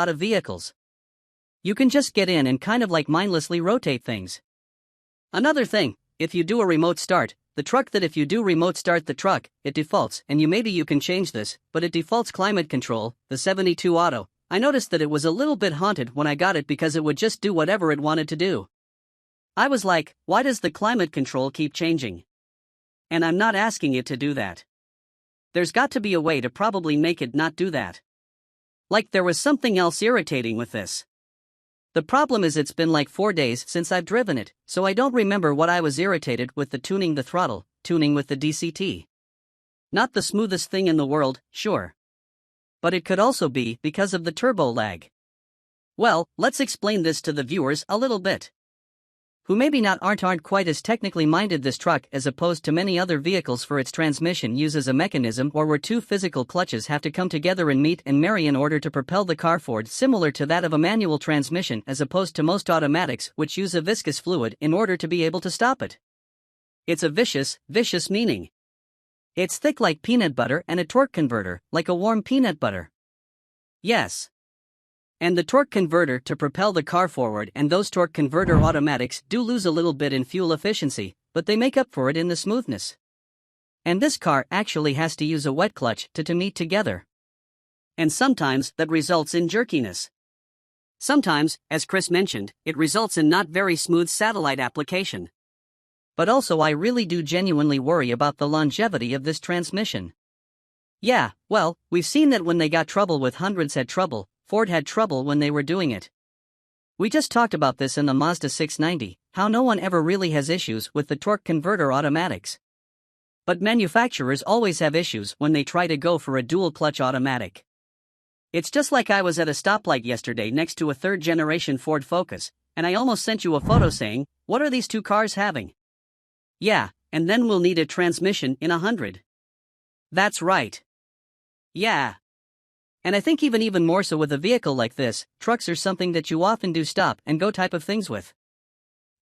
lot of vehicles. You can just get in and kind of like mindlessly rotate things. Another thing, if you do a remote start, if you do remote start the truck, it defaults, and maybe you can change this, but it defaults climate control, the 72 auto. I noticed that it was a little bit haunted when I got it because it would just do whatever it wanted to do. I was like, why does the climate control keep changing? And I'm not asking it to do that. There's got to be a way to probably make it not do that. Like there was something else irritating with this. The problem is it's been like 4 days since I've driven it, so I don't remember what I was irritated with the tuning the throttle, tuning with the DCT. Not the smoothest thing in the world, sure. But it could also be because of the turbo lag. Well, let's explain this to the viewers a little bit. Who maybe aren't quite as technically minded. This truck, as opposed to many other vehicles, for its transmission uses a mechanism where two physical clutches have to come together and meet and marry in order to propel the car forward, similar to that of a manual transmission, as opposed to most automatics which use a viscous fluid in order to be able to stop it. It's a vicious meaning. It's thick like peanut butter and a torque converter, like a warm peanut butter. Yes. And the torque converter to propel the car forward, and those torque converter automatics do lose a little bit in fuel efficiency, but they make up for it in the smoothness. And this car actually has to use a wet clutch to meet together. And sometimes that results in jerkiness. Sometimes, as Chris mentioned, it results in not very smooth satellite application. But also I really do genuinely worry about the longevity of this transmission. Yeah, well, we've seen that when they got trouble with hundreds had trouble, Ford had trouble when they were doing it. We just talked about this in the Mazda 690, how no one ever really has issues with the torque converter automatics. But manufacturers always have issues when they try to go for a dual clutch automatic. It's just like I was at a stoplight yesterday next to a third-generation Ford Focus, and I almost sent you a photo saying, what are these two cars having? Yeah, and then we'll need a transmission in 100. That's right. Yeah. And I think even more so with a vehicle like this, trucks are something that you often do stop and go type of things with.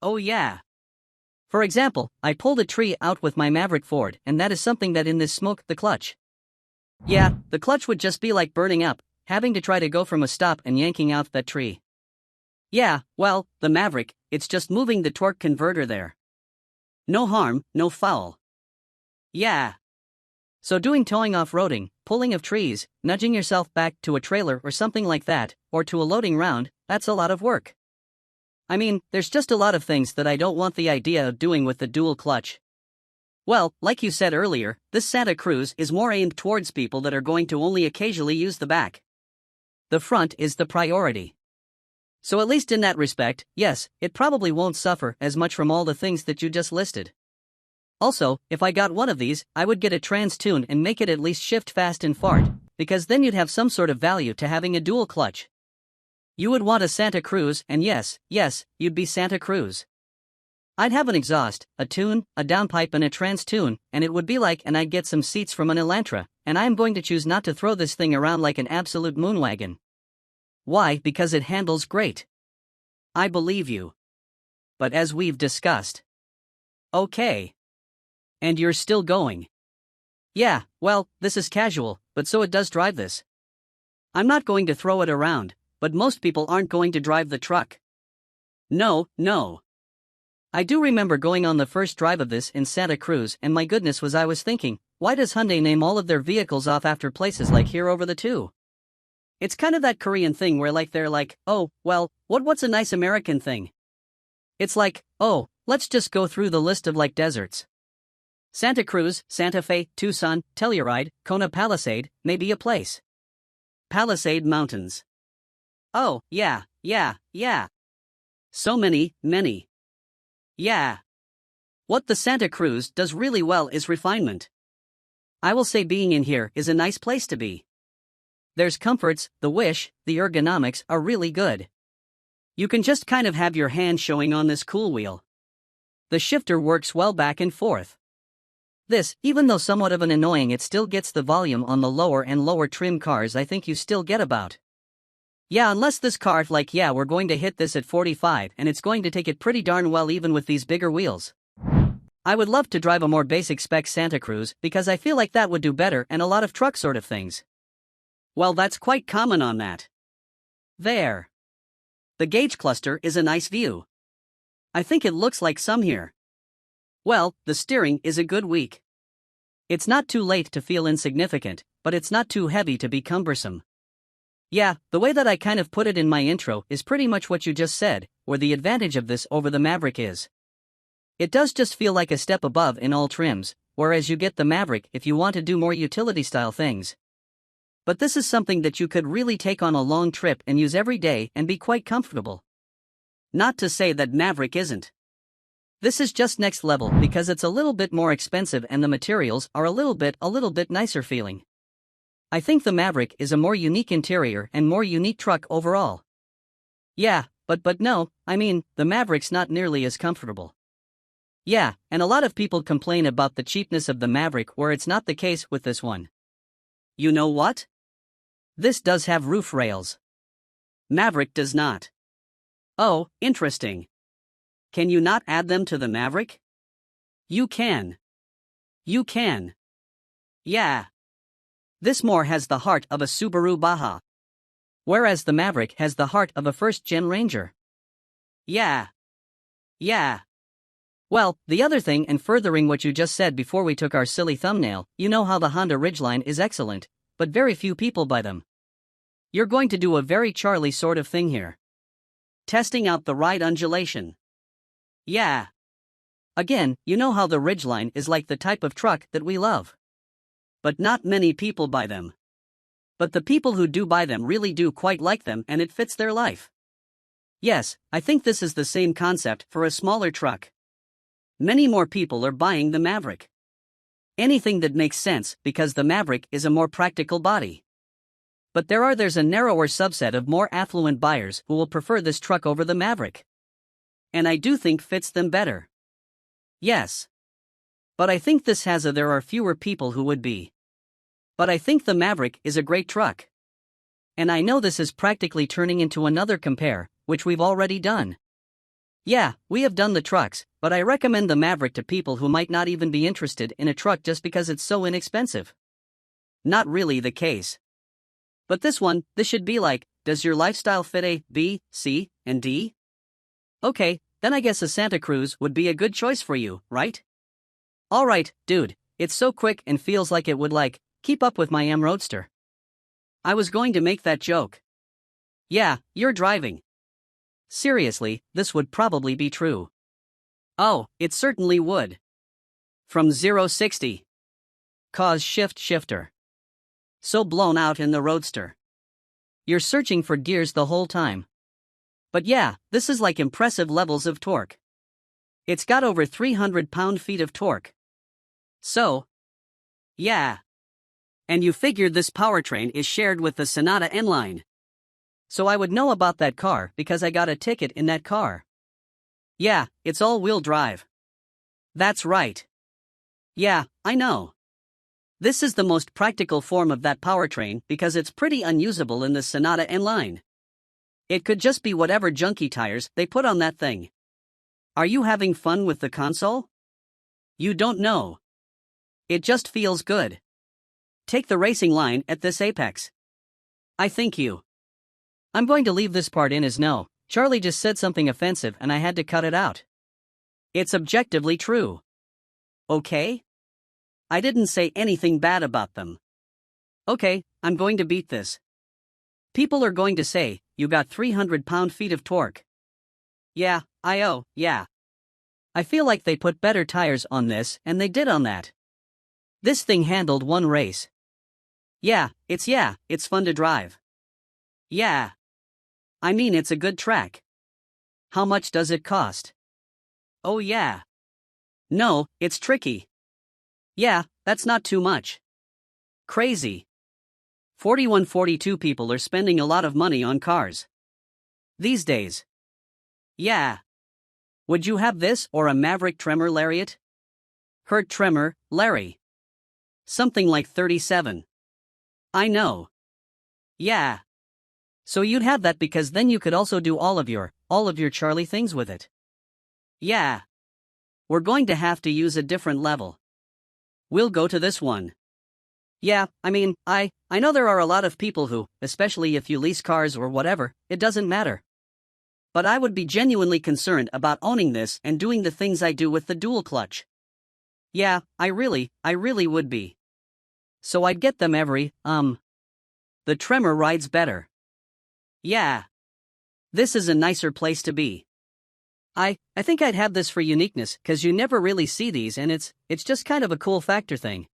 Oh yeah. For example, I pulled a tree out with my Maverick Ford, and that is something that in this smoke, the clutch. Yeah, the clutch would just be like burning up, having to try to go from a stop and yanking out that tree. Yeah, well, the Maverick, it's just moving the torque converter there. No harm, no foul. Yeah. So doing towing off-roading, pulling of trees, nudging yourself back to a trailer or something like that, or to a loading round, that's a lot of work. I mean, there's just a lot of things that I don't want the idea of doing with the dual clutch. Well, like you said earlier, this Santa Cruz is more aimed towards people that are going to only occasionally use the back. The front is the priority. So at least in that respect, yes, it probably won't suffer as much from all the things that you just listed. Also, if I got one of these, I would get a trans tune and make it at least shift fast and fart, because then you'd have some sort of value to having a dual clutch. You would want a Santa Cruz, and yes, you'd be Santa Cruz. I'd have an exhaust, a tune, a downpipe and a trans tune, and it would be like, and I'd get some seats from an Elantra, and I'm going to choose not to throw this thing around like an absolute moonwagon. Why? Because it handles great. I believe you. But as we've discussed. Okay. And you're still going. Yeah, well, this is casual, but so it does drive this. I'm not going to throw it around, but most people aren't going to drive the truck. No. I do remember going on the first drive of this in Santa Cruz, and my goodness I was thinking, why does Hyundai name all of their vehicles off after places like here over the two? It's kind of that Korean thing where like they're like, oh, well, what's a nice American thing? It's like, oh, let's just go through the list of like deserts. Santa Cruz, Santa Fe, Tucson, Telluride, Kona Palisade, maybe a place. Palisade Mountains. Oh, yeah. So many. Yeah. What the Santa Cruz does really well is refinement. I will say being in here is a nice place to be. There's comforts, the ergonomics are really good. You can just kind of have your hand showing on this cool wheel. The shifter works well back and forth. This, even though somewhat of an annoying, it still gets the volume on the lower and lower trim cars I think you still get about. Yeah, unless this car like we're going to hit this at 45 and it's going to take it pretty darn well even with these bigger wheels. I would love to drive a more basic spec Santa Cruz because I feel like that would do better and a lot of truck sort of things. Well, that's quite common on that. There. The gauge cluster is a nice view. I think it looks like some here. Well, the steering is a good weak. It's not too late to feel insignificant, but it's not too heavy to be cumbersome. Yeah, the way that I kind of put it in my intro is pretty much what you just said, where the advantage of this over the Maverick is. It does just feel like a step above in all trims, whereas you get the Maverick if you want to do more utility-style things. But this is something that you could really take on a long trip and use every day and be quite comfortable. Not to say that Maverick isn't. This is just next level because it's a little bit more expensive and the materials are a little bit nicer feeling. I think the Maverick is a more unique interior and more unique truck overall. Yeah, but no, I mean, the Maverick's not nearly as comfortable. Yeah, and a lot of people complain about the cheapness of the Maverick where it's not the case with this one. You know what? This does have roof rails. Maverick does not. Oh, interesting. Can you not add them to the Maverick? You can. You can. Yeah. This more has the heart of a Subaru Baja. Whereas the Maverick has the heart of a first-gen Ranger. Yeah. Yeah. Well, the other thing, and furthering what you just said before we took our silly thumbnail, you know how the Honda Ridgeline is excellent, but very few people buy them. You're going to do a very Charlie sort of thing here. Testing out the ride undulation. Yeah. Again, you know how the Ridgeline is like the type of truck that we love. But not many people buy them. But the people who do buy them really do quite like them and it fits their life. Yes, I think this is the same concept for a smaller truck. Many more people are buying the Maverick. Anything that makes sense because the Maverick is a more practical body. But there's a narrower subset of more affluent buyers who will prefer this truck over the Maverick. And I do think fits them better. Yes. But I think there are fewer people who would be. But I think the Maverick is a great truck. And I know this is practically turning into another compare, which we've already done. Yeah, we have done the trucks, but I recommend the Maverick to people who might not even be interested in a truck just because it's so inexpensive. Not really the case. But this should be like, does your lifestyle fit A, B, C, and D? Okay, then I guess a Santa Cruz would be a good choice for you, right? Alright, dude, it's so quick and feels like it would keep up with my M Roadster. I was going to make that joke. Yeah, you're driving. Seriously, this would probably be true. Oh, it certainly would. From 0-60. Cause shifter. So blown out in the Roadster. You're searching for gears the whole time. But yeah, this is like impressive levels of torque. It's got over 300 pound-feet of torque. So, yeah. And you figured this powertrain is shared with the Sonata N-Line. So I would know about that car because I got a ticket in that car. Yeah, it's all-wheel drive. That's right. Yeah, I know. This is the most practical form of that powertrain because it's pretty unusable in the Sonata N-Line. It could just be whatever junky tires they put on that thing. Are you having fun with the console? You don't know. It just feels good. Take the racing line at this apex. I think you. I'm going to leave this part in as no, Charlie just said something offensive and I had to cut it out. It's objectively true. Okay? I didn't say anything bad about them. Okay, I'm going to beat this. People are going to say, you got 300 pound-feet of torque. Yeah, yeah. I feel like they put better tires on this and they did on that. This thing handled one race. Yeah, it's fun to drive. Yeah. I mean it's a good track. How much does it cost? Oh yeah. No, it's tricky. Yeah, that's not too much. Crazy. 42 people are spending a lot of money on cars. These days. Yeah. Would you have this or a Maverick Tremor Lariat? Kurt Tremor, Larry. Something like 37. I know. Yeah. So you'd have that because then you could also do all of your Charlie things with it. Yeah. We're going to have to use a different level. We'll go to this one. Yeah, I know there are a lot of people who, especially if you lease cars or whatever, it doesn't matter. But I would be genuinely concerned about owning this and doing the things I do with the dual clutch. Yeah, I really would be. So I'd get them the Tremor rides better. Yeah. This is a nicer place to be. I think I'd have this for uniqueness, 'cause you never really see these and it's just kind of a cool factor thing.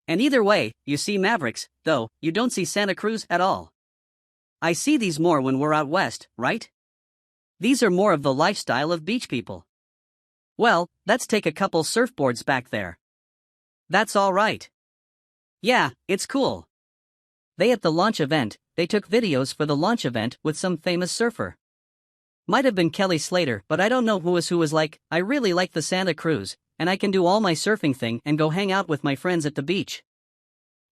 And either way, you see Mavericks, though, you don't see Santa Cruz at all. I see these more when we're out west, right? These are more of the lifestyle of beach people. Well, let's take a couple surfboards back there. That's all right. Yeah, it's cool. At the launch event, they took videos for the launch event with some famous surfer. Might have been Kelly Slater, but I don't know who was like, I really like the Santa Cruz, and I can do all my surfing thing and go hang out with my friends at the beach.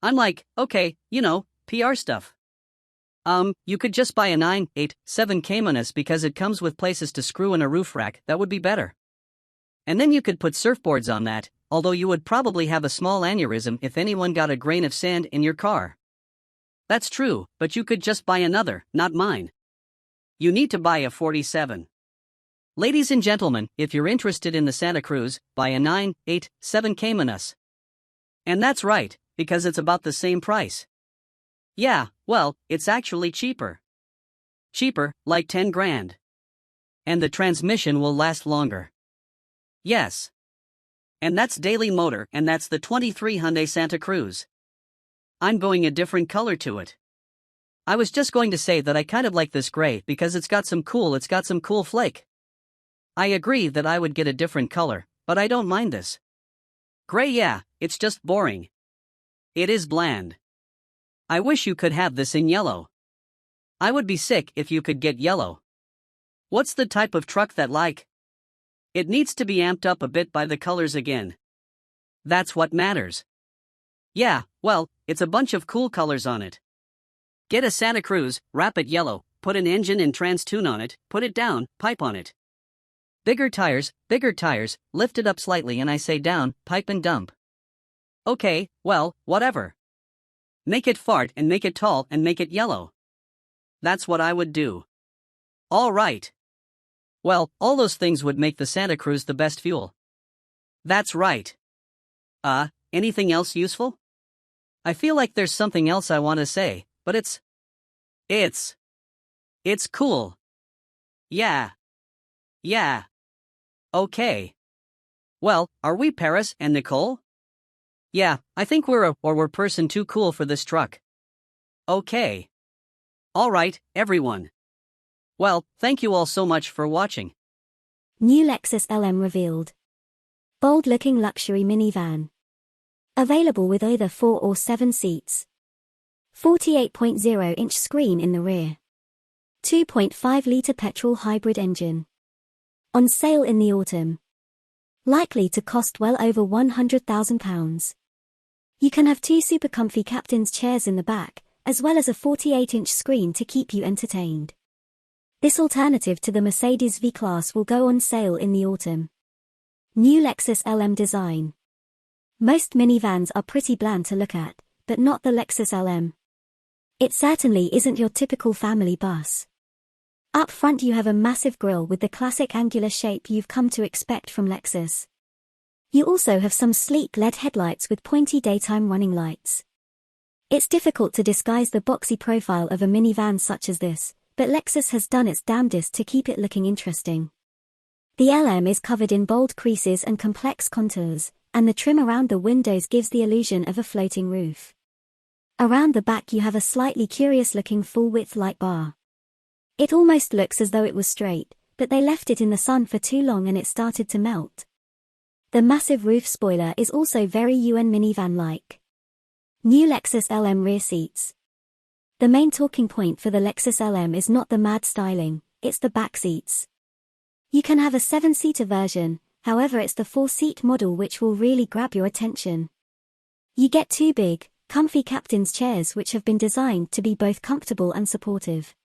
I'm like, okay, PR stuff. You could just buy a 987 Caymanas because it comes with places to screw in a roof rack, that would be better. And then you could put surfboards on that, although you would probably have a small aneurysm if anyone got a grain of sand in your car. That's true, but you could just buy another, not mine. You need to buy a 47. Ladies and gentlemen, if you're interested in the Santa Cruz, buy a 987 Caymanas. And that's right, because it's about the same price. Yeah, well, it's actually cheaper. Cheaper, like 10 grand. And the transmission will last longer. Yes. And that's Daily Motor, and that's the 23 Hyundai Santa Cruz. I'm going a different color to it. I was just going to say that I kind of like this gray because it's got some cool flake. I agree that I would get a different color, but I don't mind this. Gray, yeah, it's just boring. It is bland. I wish you could have this in yellow. I would be sick if you could get yellow. What's the type of truck that like? It needs to be amped up a bit by the colors again. That's what matters. Yeah, well, it's a bunch of cool colors on it. Get a Santa Cruz, wrap it yellow, put an engine and trans tune on it, put it down, pipe on it. Bigger tires, lift it up slightly and I say down, pipe and dump. Okay, well, whatever. Make it fart and make it tall and make it yellow. That's what I would do. All right. Well, all those things would make the Santa Cruz the best fuel. That's right. Anything else useful? I feel like there's something else I want to say, but it's cool. Yeah. Okay. Well, are we Paris and Nicole? Yeah, I think we're person too cool for this truck. Okay. All right, everyone. Well, thank you all so much for watching. New Lexus LM revealed. Bold-looking luxury minivan. Available with either 4 or 7 seats. 48.0-inch screen in the rear. 2.5-litre petrol hybrid engine. On sale in the autumn. Likely to cost well over £100,000. You can have 2 super comfy captain's chairs in the back, as well as a 48-inch screen to keep you entertained. This alternative to the Mercedes V-Class will go on sale in the autumn. New Lexus LM design. Most minivans are pretty bland to look at, but not the Lexus LM. It certainly isn't your typical family bus. Up front you have a massive grille with the classic angular shape you've come to expect from Lexus. You also have some sleek LED headlights with pointy daytime running lights. It's difficult to disguise the boxy profile of a minivan such as this, but Lexus has done its damnedest to keep it looking interesting. The LM is covered in bold creases and complex contours, and the trim around the windows gives the illusion of a floating roof. Around the back you have a slightly curious-looking full-width light bar. It almost looks as though it was straight, but they left it in the sun for too long and it started to melt. The massive roof spoiler is also very UN minivan-like. New Lexus LM rear seats. The main talking point for the Lexus LM is not the mad styling, it's the back seats. You can have a 7-seater version, however it's the 4-seat model which will really grab your attention. You get 2 big, comfy captain's chairs which have been designed to be both comfortable and supportive.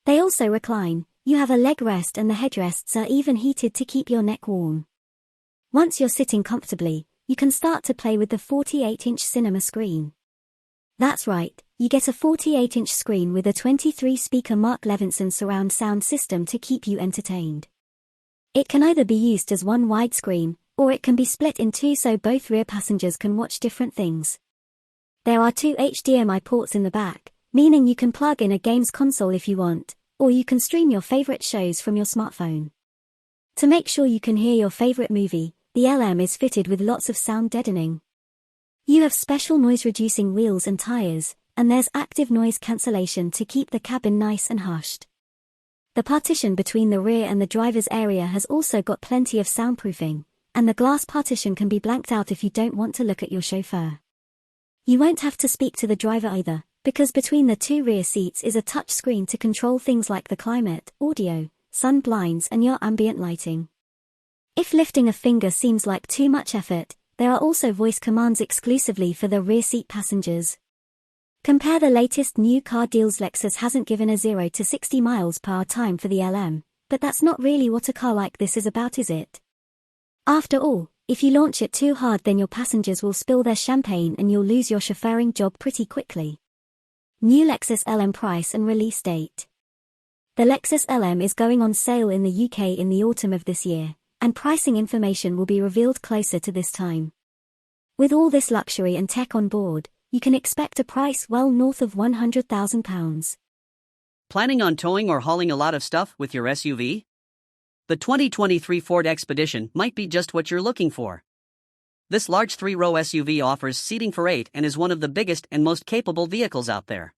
They also recline, you have a leg rest and the headrests are even heated to keep your neck warm. Once you're sitting comfortably, you can start to play with the 48-inch cinema screen. That's right, you get a 48-inch screen with a 23-speaker Mark Levinson surround sound system to keep you entertained. It can either be used as one widescreen, or it can be split in two so both rear passengers can watch different things. There are two HDMI ports in the back, meaning you can plug in a games console if you want, or you can stream your favorite shows from your smartphone. To make sure you can hear your favorite movie, the LM is fitted with lots of sound deadening. You have special noise-reducing wheels and tires, and there's active noise cancellation to keep the cabin nice and hushed. The partition between the rear and the driver's area has also got plenty of soundproofing, and the glass partition can be blanked out if you don't want to look at your chauffeur. You won't have to speak to the driver either, because between the two rear seats is a touch screen to control things like the climate, audio, sun blinds and your ambient lighting. If lifting a finger seems like too much effort, there are also voice commands exclusively for the rear seat passengers. Compare the latest new car deals. Lexus hasn't given a 0 to 60 miles per hour time for the LM, but that's not really what a car like this is about, is it? After all, if you launch it too hard then your passengers will spill their champagne and you'll lose your chauffeuring job pretty quickly. New Lexus LM price and release date. The Lexus LM is going on sale in the UK in the autumn of this year, and pricing information will be revealed closer to this time. With all this luxury and tech on board, you can expect a price well north of £100,000. Planning on towing or hauling a lot of stuff with your SUV? The 2023 Ford Expedition might be just what you're looking for. This large 3-row SUV offers seating for 8 and is one of the biggest and most capable vehicles out there.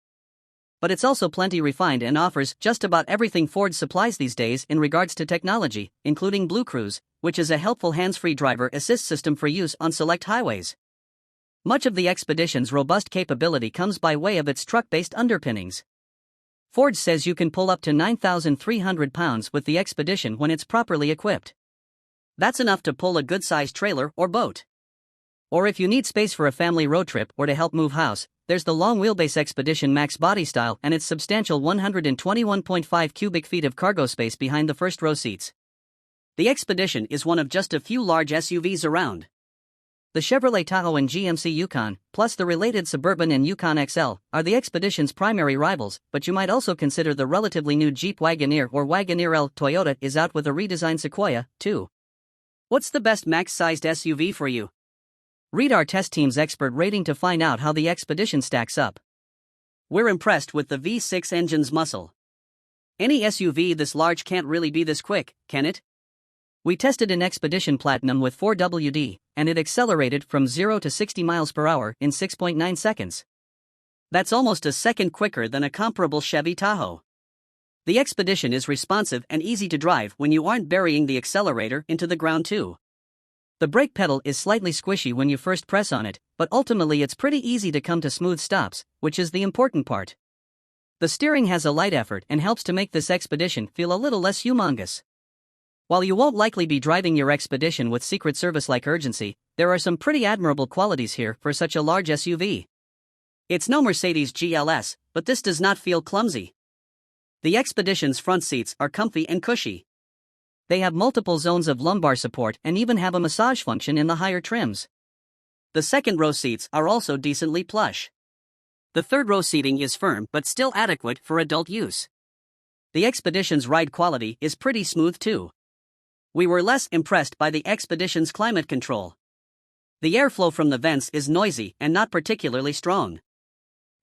But it's also plenty refined and offers just about everything Ford supplies these days in regards to technology, including Blue Cruise, which is a helpful hands-free driver assist system for use on select highways. Much of the Expedition's robust capability comes by way of its truck-based underpinnings. Ford says you can pull up to 9,300 pounds with the Expedition when it's properly equipped. That's enough to pull a good-sized trailer or boat. Or if you need space for a family road trip or to help move house, there's the long-wheelbase Expedition Max body style and its substantial 121.5 cubic feet of cargo space behind the first-row seats. The Expedition is one of just a few large SUVs around. The Chevrolet Tahoe and GMC Yukon, plus the related Suburban and Yukon XL, are the Expedition's primary rivals, but you might also consider the relatively new Jeep Wagoneer or Wagoneer L. Toyota is out with a redesigned Sequoia, too. What's the best max-sized SUV for you? Read our test team's expert rating to find out how the Expedition stacks up. We're impressed with the V6 engine's muscle. Any SUV this large can't really be this quick, can it? We tested an Expedition Platinum with 4WD, and it accelerated from 0 to 60 miles per hour in 6.9 seconds. That's almost a second quicker than a comparable Chevy Tahoe. The Expedition is responsive and easy to drive when you aren't burying the accelerator into the ground too. The brake pedal is slightly squishy when you first press on it, but ultimately it's pretty easy to come to smooth stops, which is the important part. The steering has a light effort and helps to make this Expedition feel a little less humongous. While you won't likely be driving your Expedition with Secret Service-like urgency, there are some pretty admirable qualities here for such a large SUV. It's no Mercedes GLS, but this does not feel clumsy. The Expedition's front seats are comfy and cushy. They have multiple zones of lumbar support and even have a massage function in the higher trims. The second-row seats are also decently plush. The third-row seating is firm but still adequate for adult use. The Expedition's ride quality is pretty smooth too. We were less impressed by the Expedition's climate control. The airflow from the vents is noisy and not particularly strong.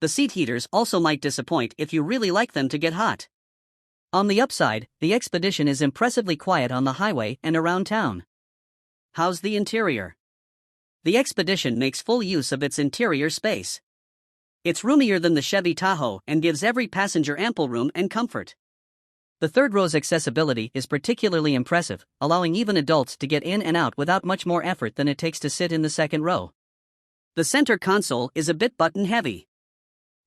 The seat heaters also might disappoint if you really like them to get hot. On the upside, the Expedition is impressively quiet on the highway and around town. How's the interior? The Expedition makes full use of its interior space. It's roomier than the Chevy Tahoe and gives every passenger ample room and comfort. The third row's accessibility is particularly impressive, allowing even adults to get in and out without much more effort than it takes to sit in the second row. The center console is a bit button-heavy.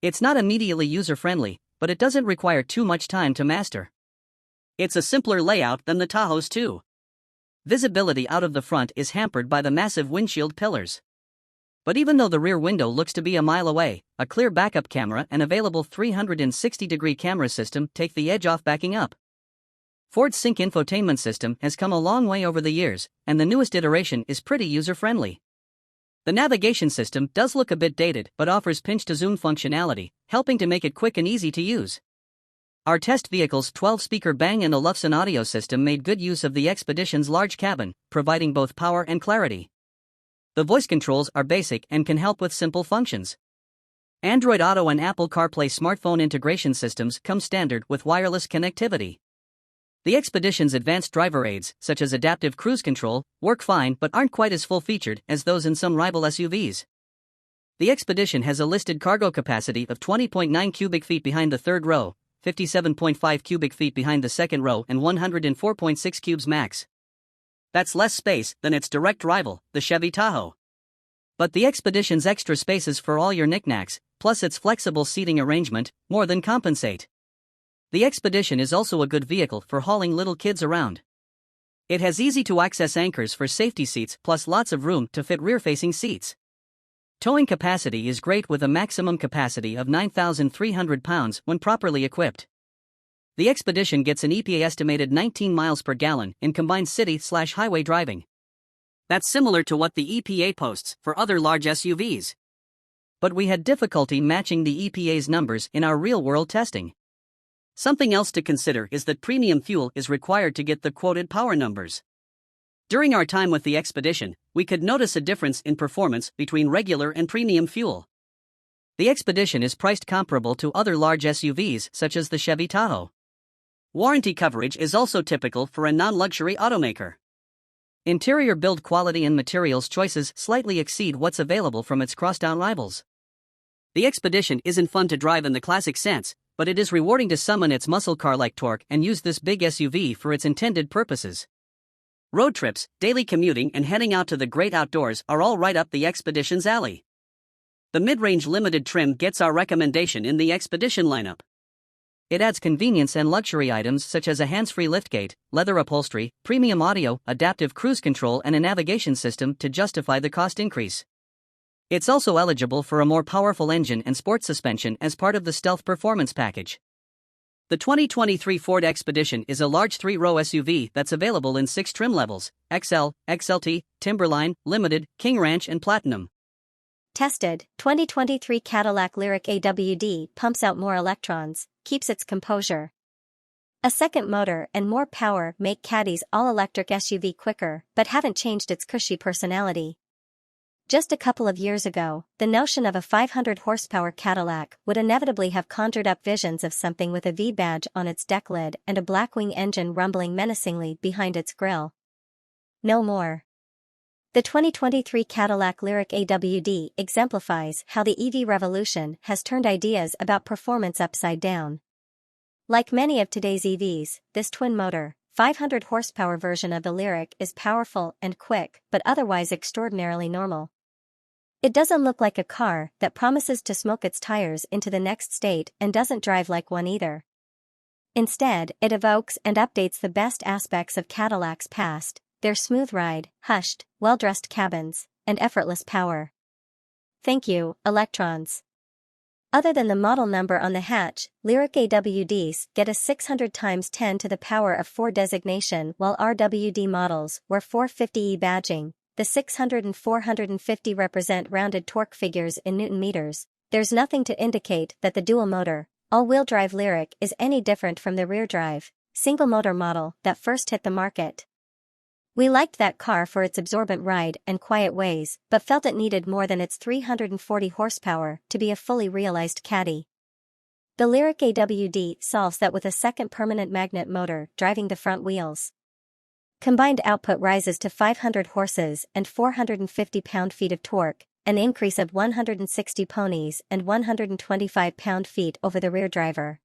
It's not immediately user-friendly, but it doesn't require too much time to master. It's a simpler layout than the Tahoe's too. Visibility out of the front is hampered by the massive windshield pillars. But even though the rear window looks to be a mile away, a clear backup camera and available 360-degree camera system take the edge off backing up. Ford's Sync infotainment system has come a long way over the years, and the newest iteration is pretty user-friendly. The navigation system does look a bit dated but offers pinch-to-zoom functionality, helping to make it quick and easy to use. Our test vehicle's 12-speaker Bang & Olufsen audio system made good use of the Expedition's large cabin, providing both power and clarity. The voice controls are basic and can help with simple functions. Android Auto and Apple CarPlay smartphone integration systems come standard with wireless connectivity. The Expedition's advanced driver aids, such as adaptive cruise control, work fine but aren't quite as full-featured as those in some rival SUVs. The Expedition has a listed cargo capacity of 20.9 cubic feet behind the third row, 57.5 cubic feet behind the second row, and 104.6 cubes max. That's less space than its direct rival, the Chevy Tahoe. But the Expedition's extra spaces for all your knickknacks, plus its flexible seating arrangement, more than compensate. The Expedition is also a good vehicle for hauling little kids around. It has easy-to-access anchors for safety seats plus lots of room to fit rear-facing seats. Towing capacity is great with a maximum capacity of 9,300 pounds when properly equipped. The Expedition gets an EPA estimated 19 miles per gallon in combined city/highway driving. That's similar to what the EPA posts for other large SUVs. But we had difficulty matching the EPA's numbers in our real-world testing. Something else to consider is that premium fuel is required to get the quoted power numbers. During our time with the Expedition, we could notice a difference in performance between regular and premium fuel. The Expedition is priced comparable to other large SUVs such as the Chevy Tahoe. Warranty coverage is also typical for a non-luxury automaker. Interior build quality and materials choices slightly exceed what's available from its crosstown rivals. The Expedition isn't fun to drive in the classic sense, but it is rewarding to summon its muscle car-like torque and use this big SUV for its intended purposes. Road trips, daily commuting, and heading out to the great outdoors are all right up the Expedition's alley. The mid-range limited trim gets our recommendation in the Expedition lineup. It adds convenience and luxury items such as a hands-free liftgate, leather upholstery, premium audio, adaptive cruise control, and a navigation system to justify the cost increase. It's also eligible for a more powerful engine and sport suspension as part of the Stealth Performance package. The 2023 Ford Expedition is a large 3-row SUV that's available in 6 trim levels: XL, XLT, Timberline, Limited, King Ranch, and Platinum. Tested, 2023 Cadillac Lyriq AWD pumps out more electrons, keeps its composure. A second motor and more power make Caddy's all-electric SUV quicker, but haven't changed its cushy personality. Just a couple of years ago, the notion of a 500 horsepower Cadillac would inevitably have conjured up visions of something with a V badge on its deck lid and a Blackwing engine rumbling menacingly behind its grille. No more. The 2023 Cadillac Lyriq AWD exemplifies how the EV revolution has turned ideas about performance upside down. Like many of today's EVs, this twin-motor, 500 horsepower version of the Lyriq is powerful and quick, but otherwise extraordinarily normal. It doesn't look like a car that promises to smoke its tires into the next state and doesn't drive like one either. Instead, it evokes and updates the best aspects of Cadillac's past: their smooth ride, hushed, well-dressed cabins, and effortless power. Thank you, electrons. Other than the model number on the hatch, Lyriq AWDs get a 600 × 10 to the power of 4 designation, while RWD models wear 450E badging. The 600 and 450 represent rounded torque figures in Newton meters. There's nothing to indicate that the dual-motor, all-wheel drive Lyriq is any different from the rear-drive, single-motor model that first hit the market. We liked that car for its absorbent ride and quiet ways, but felt it needed more than its 340 horsepower to be a fully realized Caddy. The Lyriq AWD solves that with a second permanent magnet motor driving the front wheels. Combined output rises to 500 horses and 450 pound-feet of torque, an increase of 160 ponies and 125 pound-feet over the rear driver.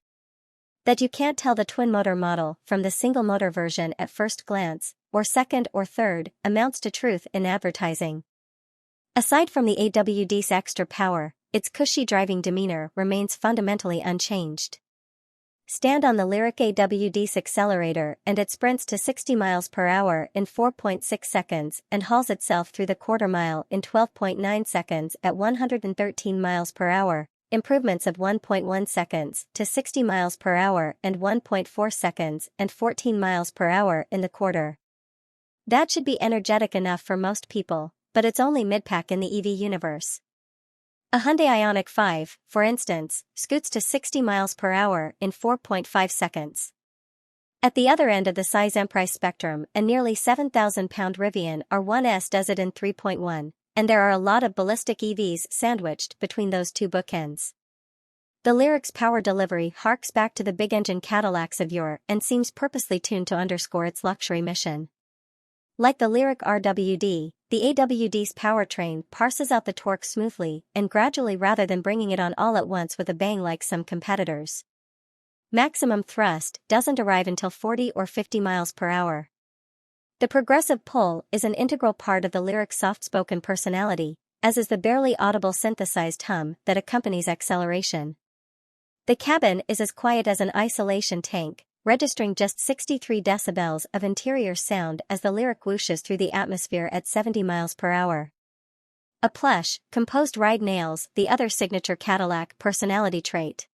That you can't tell the twin-motor model from the single-motor version at first glance, or second or third, amounts to truth in advertising. Aside from the AWD's extra power, its cushy driving demeanor remains fundamentally unchanged. Stand on the Lyriq AWD's accelerator and it sprints to 60 miles per hour in 4.6 seconds and hauls itself through the quarter mile in 12.9 seconds at 113 miles per hour, improvements of 1.1 seconds to 60 miles per hour and 1.4 seconds and 14 miles per hour in the quarter. That should be energetic enough for most people, but it's only mid-pack in the EV universe. A Hyundai Ioniq 5, for instance, scoots to 60 miles per hour in 4.5 seconds. At the other end of the size and price spectrum, a nearly 7,000-pound Rivian R1S does it in 3.1, and there are a lot of ballistic EVs sandwiched between those two bookends. The Lyric's power delivery harks back to the big-engine Cadillacs of yore and seems purposely tuned to underscore its luxury mission. Like the Lyric RWD, the AWD's powertrain parses out the torque smoothly and gradually rather than bringing it on all at once with a bang like some competitors. Maximum thrust doesn't arrive until 40 or 50 miles per hour. The progressive pull is an integral part of the Lyric's soft-spoken personality, as is the barely audible synthesized hum that accompanies acceleration. The cabin is as quiet as an isolation tank, registering just 63 decibels of interior sound as the Lyric whooshes through the atmosphere at 70 miles per hour. A plush, composed ride nails the other signature Cadillac personality trait.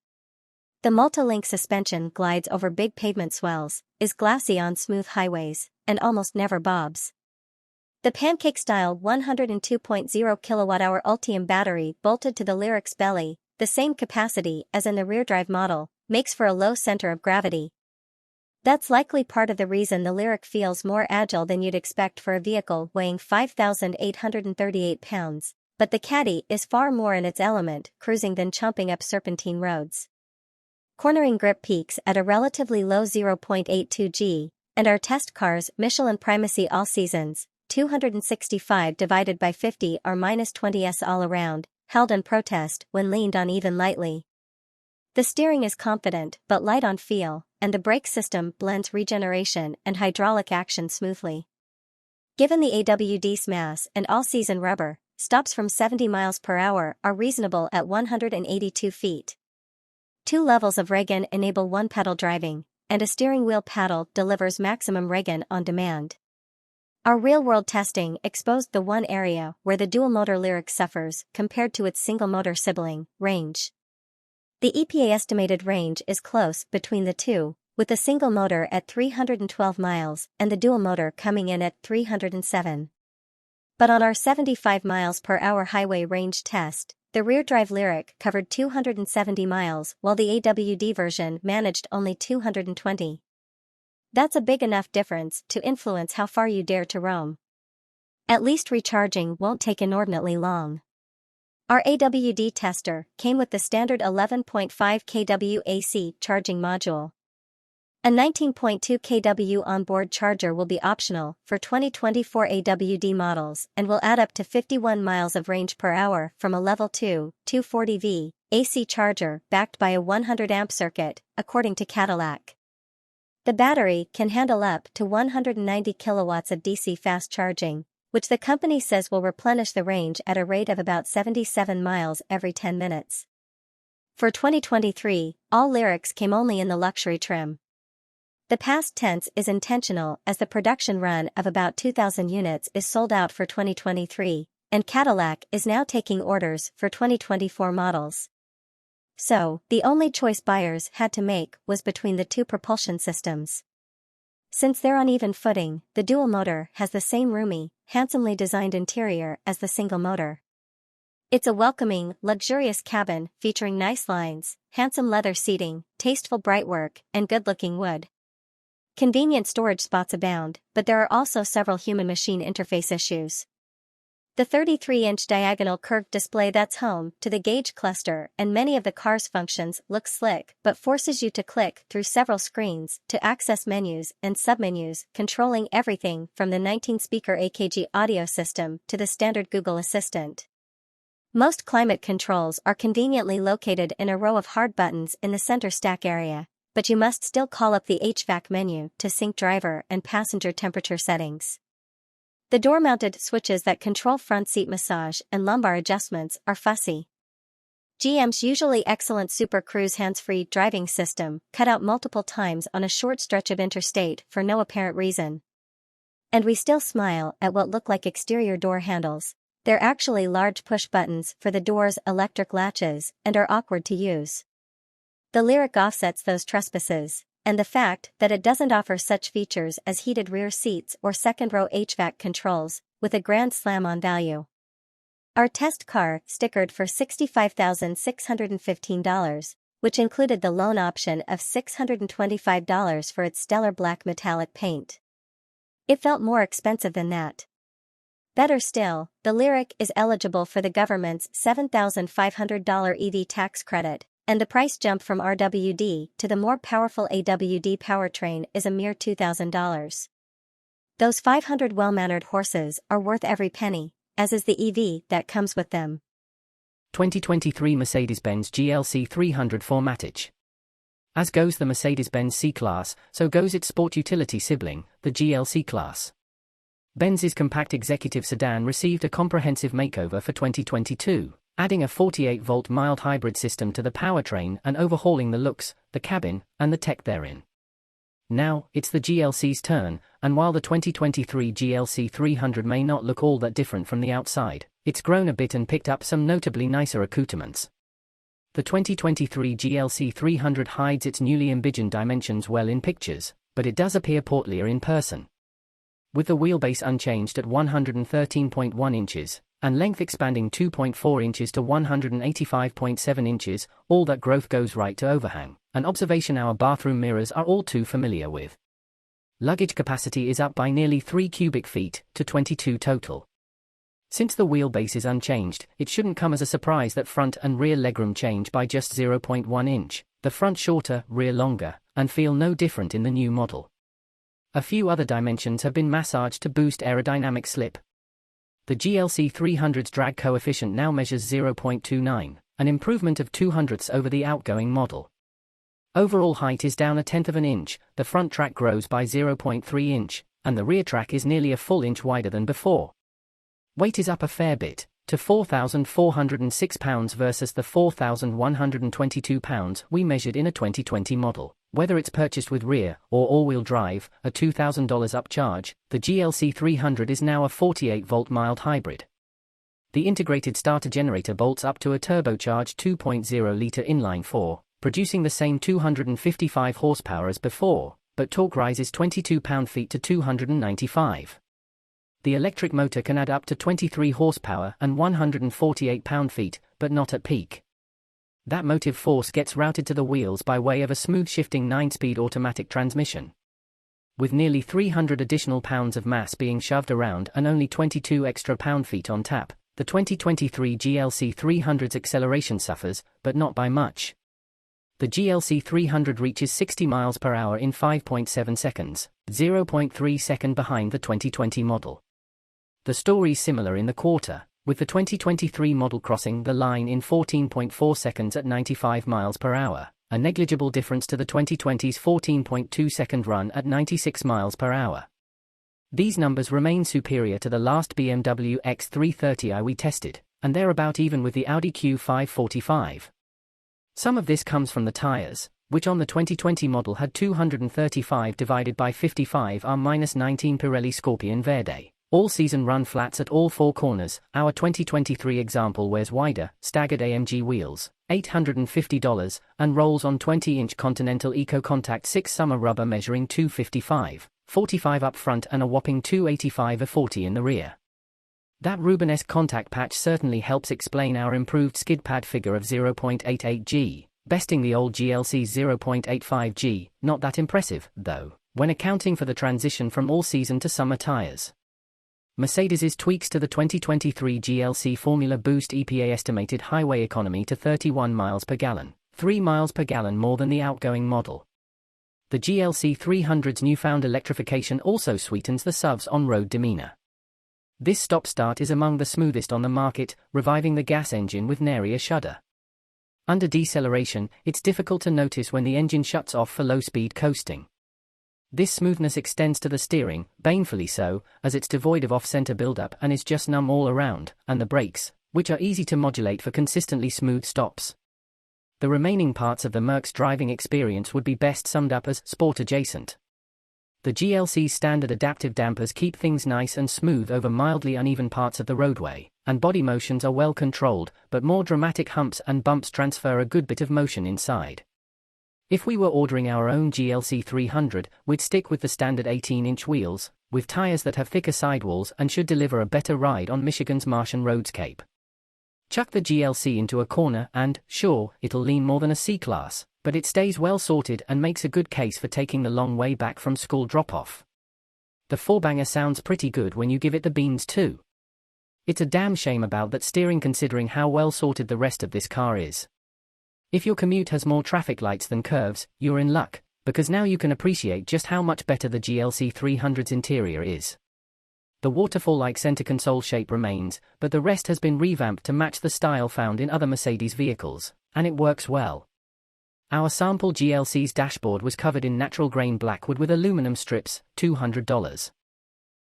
The multi-link suspension glides over big pavement swells, is glassy on smooth highways, and almost never bobs. The pancake-style 102.0 kWh Ultium battery bolted to the Lyric's belly, the same capacity as in the rear-drive model, makes for a low center of gravity. That's likely part of the reason the Lyric feels more agile than you'd expect for a vehicle weighing 5,838 pounds, but the Caddy is far more in its element cruising than chomping up serpentine roads. Cornering grip peaks at a relatively low 0.82 g, and our test car's Michelin Primacy all seasons, 265 divided by 50 are -20s all around, held in protest when leaned on even lightly. The steering is confident but light on feel, and the brake system blends regeneration and hydraulic action smoothly. Given the AWD's mass and all-season rubber, stops from 70 miles per hour are reasonable at 182 feet. 2 levels of Reagan enable one-pedal driving, and a steering wheel paddle delivers maximum Reagan on demand. Our real-world testing exposed the one area where the dual-motor Lyric suffers compared to its single-motor sibling, range. The EPA estimated range is close between the two, with the single motor at 312 miles and the dual motor coming in at 307. But on our 75 miles per hour highway range test, the rear-drive Lyric covered 270 miles while the AWD version managed only 220. That's a big enough difference to influence how far you dare to roam. At least recharging won't take inordinately long. Our AWD tester came with the standard 11.5 kW AC charging module. A 19.2 kW onboard charger will be optional for 2024 AWD models and will add up to 51 miles of range per hour from a level 2, 240V AC charger backed by a 100 amp circuit, according to Cadillac. The battery can handle up to 190 kilowatts of DC fast charging, which the company says will replenish the range at a rate of about 77 miles every 10 minutes. For 2023, all Lyrics came only in the luxury trim. The past tense is intentional as the production run of about 2,000 units is sold out for 2023, and Cadillac is now taking orders for 2024 models. So, the only choice buyers had to make was between the two propulsion systems. Since they're on even footing, the dual motor has the same roomy, handsomely designed interior as the single motor. It's a welcoming, luxurious cabin featuring nice lines, handsome leather seating, tasteful brightwork, and good-looking wood. Convenient storage spots abound, but there are also several human-machine interface issues. The 33-inch diagonal curved display that's home to the gauge cluster and many of the car's functions looks slick but forces you to click through several screens to access menus and submenus, controlling everything from the 19-speaker AKG audio system to the standard Google Assistant. Most climate controls are conveniently located in a row of hard buttons in the center stack area, but you must still call up the HVAC menu to sync driver and passenger temperature settings. The door-mounted switches that control front seat massage and lumbar adjustments are fussy. GM's usually excellent Super Cruise hands-free driving system cut out multiple times on a short stretch of interstate for no apparent reason. And we still smile at what look like exterior door handles. They're actually large push buttons for the door's electric latches and are awkward to use. The Lyric offsets those trespasses, and the fact that it doesn't offer such features as heated rear seats or second-row HVAC controls with a grand slam on value. Our test car stickered for $65,615, which included the loan option of $625 for its stellar black metallic paint. It felt more expensive than that. Better still, the Lyriq is eligible for the government's $7,500 EV tax credit, and the price jump from RWD to the more powerful AWD powertrain is a mere $2,000. Those 500 well-mannered horses are worth every penny, as is the EV that comes with them. 2023 Mercedes-Benz GLC 300 Formatage. As goes the Mercedes-Benz C-Class, so goes its sport utility sibling, the GLC Class. Benz's compact executive sedan received a comprehensive makeover for 2022, adding a 48-volt mild hybrid system to the powertrain and overhauling the looks, the cabin, and the tech therein. Now, it's the GLC's turn, and while the 2023 GLC 300 may not look all that different from the outside, it's grown a bit and picked up some notably nicer accoutrements. The 2023 GLC 300 hides its newly envisioned dimensions well in pictures, but it does appear portlier in person. With the wheelbase unchanged at 113.1 inches, and length expanding 2.4 inches to 185.7 inches, all that growth goes right to overhang, an observation our bathroom mirrors are all too familiar with. Luggage capacity is up by nearly 3 cubic feet, to 22 total. Since the wheelbase is unchanged, it shouldn't come as a surprise that front and rear legroom change by just 0.1 inch, the front shorter, rear longer, and feel no different in the new model. A few other dimensions have been massaged to boost aerodynamic slip. The GLC 300's drag coefficient now measures 0.29, an improvement of 0.02 over the outgoing model. Overall height is down 1/10 of an inch, the front track grows by 0.3 inch, and the rear track is nearly a full inch wider than before. Weight is up a fair bit, to 4,406 pounds versus the 4,122 pounds we measured in a 2020 model. Whether it's purchased with rear or all-wheel drive, a $2,000 upcharge, the GLC 300 is now a 48-volt mild hybrid. The integrated starter generator bolts up to a turbocharged 2.0-litre inline-4, producing the same 255 horsepower as before, but torque rises 22 pound-feet to 295. The electric motor can add up to 23 horsepower and 148 pound-feet, but not at peak. That motive force gets routed to the wheels by way of a smooth-shifting 9-speed automatic transmission. With nearly 300 additional pounds of mass being shoved around and only 22 extra pound-feet on tap, the 2023 GLC 300's acceleration suffers, but not by much. The GLC 300 reaches 60 miles per hour in 5.7 seconds, 0.3 seconds behind the 2020 model. The story's similar in the quarter, with the 2023 model crossing the line in 14.4 seconds at 95 miles per hour, a negligible difference to the 2020's 14.2-second run at 96 miles per hour. These numbers remain superior to the last BMW X330i we tested, and they're about even with the Audi Q5 Some of this comes from the tires, which on the 2020 model had 235 divided by 55 R-19 Pirelli Scorpion Verde. All-season run flats at all 4 corners. Our 2023 example wears wider, staggered AMG wheels, $850, and rolls on 20-inch Continental Eco Contact 6 summer rubber measuring 255/45 up front and a whopping 285/40 in the rear. That Rubenesque contact patch certainly helps explain our improved skid pad figure of 0.88 G, besting the old GLC's 0.85 G. Not that impressive, though, when accounting for the transition from all-season to summer tires. Mercedes's tweaks to the 2023 GLC Formula boost EPA estimated highway economy to 31 miles per gallon, 3 miles per gallon more than the outgoing model. The GLC 300's newfound electrification also sweetens the SUV's on-road demeanor. This stop-start is among the smoothest on the market, reviving the gas engine with nary a shudder. Under deceleration, it's difficult to notice when the engine shuts off for low-speed coasting. This smoothness extends to the steering, painfully so, as it's devoid of off-center buildup and is just numb all around, and the brakes, which are easy to modulate for consistently smooth stops. The remaining parts of the Merc's driving experience would be best summed up as sport-adjacent. The GLC's standard adaptive dampers keep things nice and smooth over mildly uneven parts of the roadway, and body motions are well controlled, but more dramatic humps and bumps transfer a good bit of motion inside. If we were ordering our own GLC 300, we'd stick with the standard 18-inch wheels, with tires that have thicker sidewalls and should deliver a better ride on Michigan's Martian roadscape. Chuck the GLC into a corner and, sure, it'll lean more than a C-Class, but it stays well sorted and makes a good case for taking the long way back from school drop-off. The four-banger sounds pretty good when you give it the beans too. It's a damn shame about that steering considering how well sorted the rest of this car is. If your commute has more traffic lights than curves, you're in luck, because now you can appreciate just how much better the GLC 300's interior is. The waterfall-like center console shape remains, but the rest has been revamped to match the style found in other Mercedes vehicles, and it works well. Our sample GLC's dashboard was covered in natural grain blackwood with aluminum strips, $200.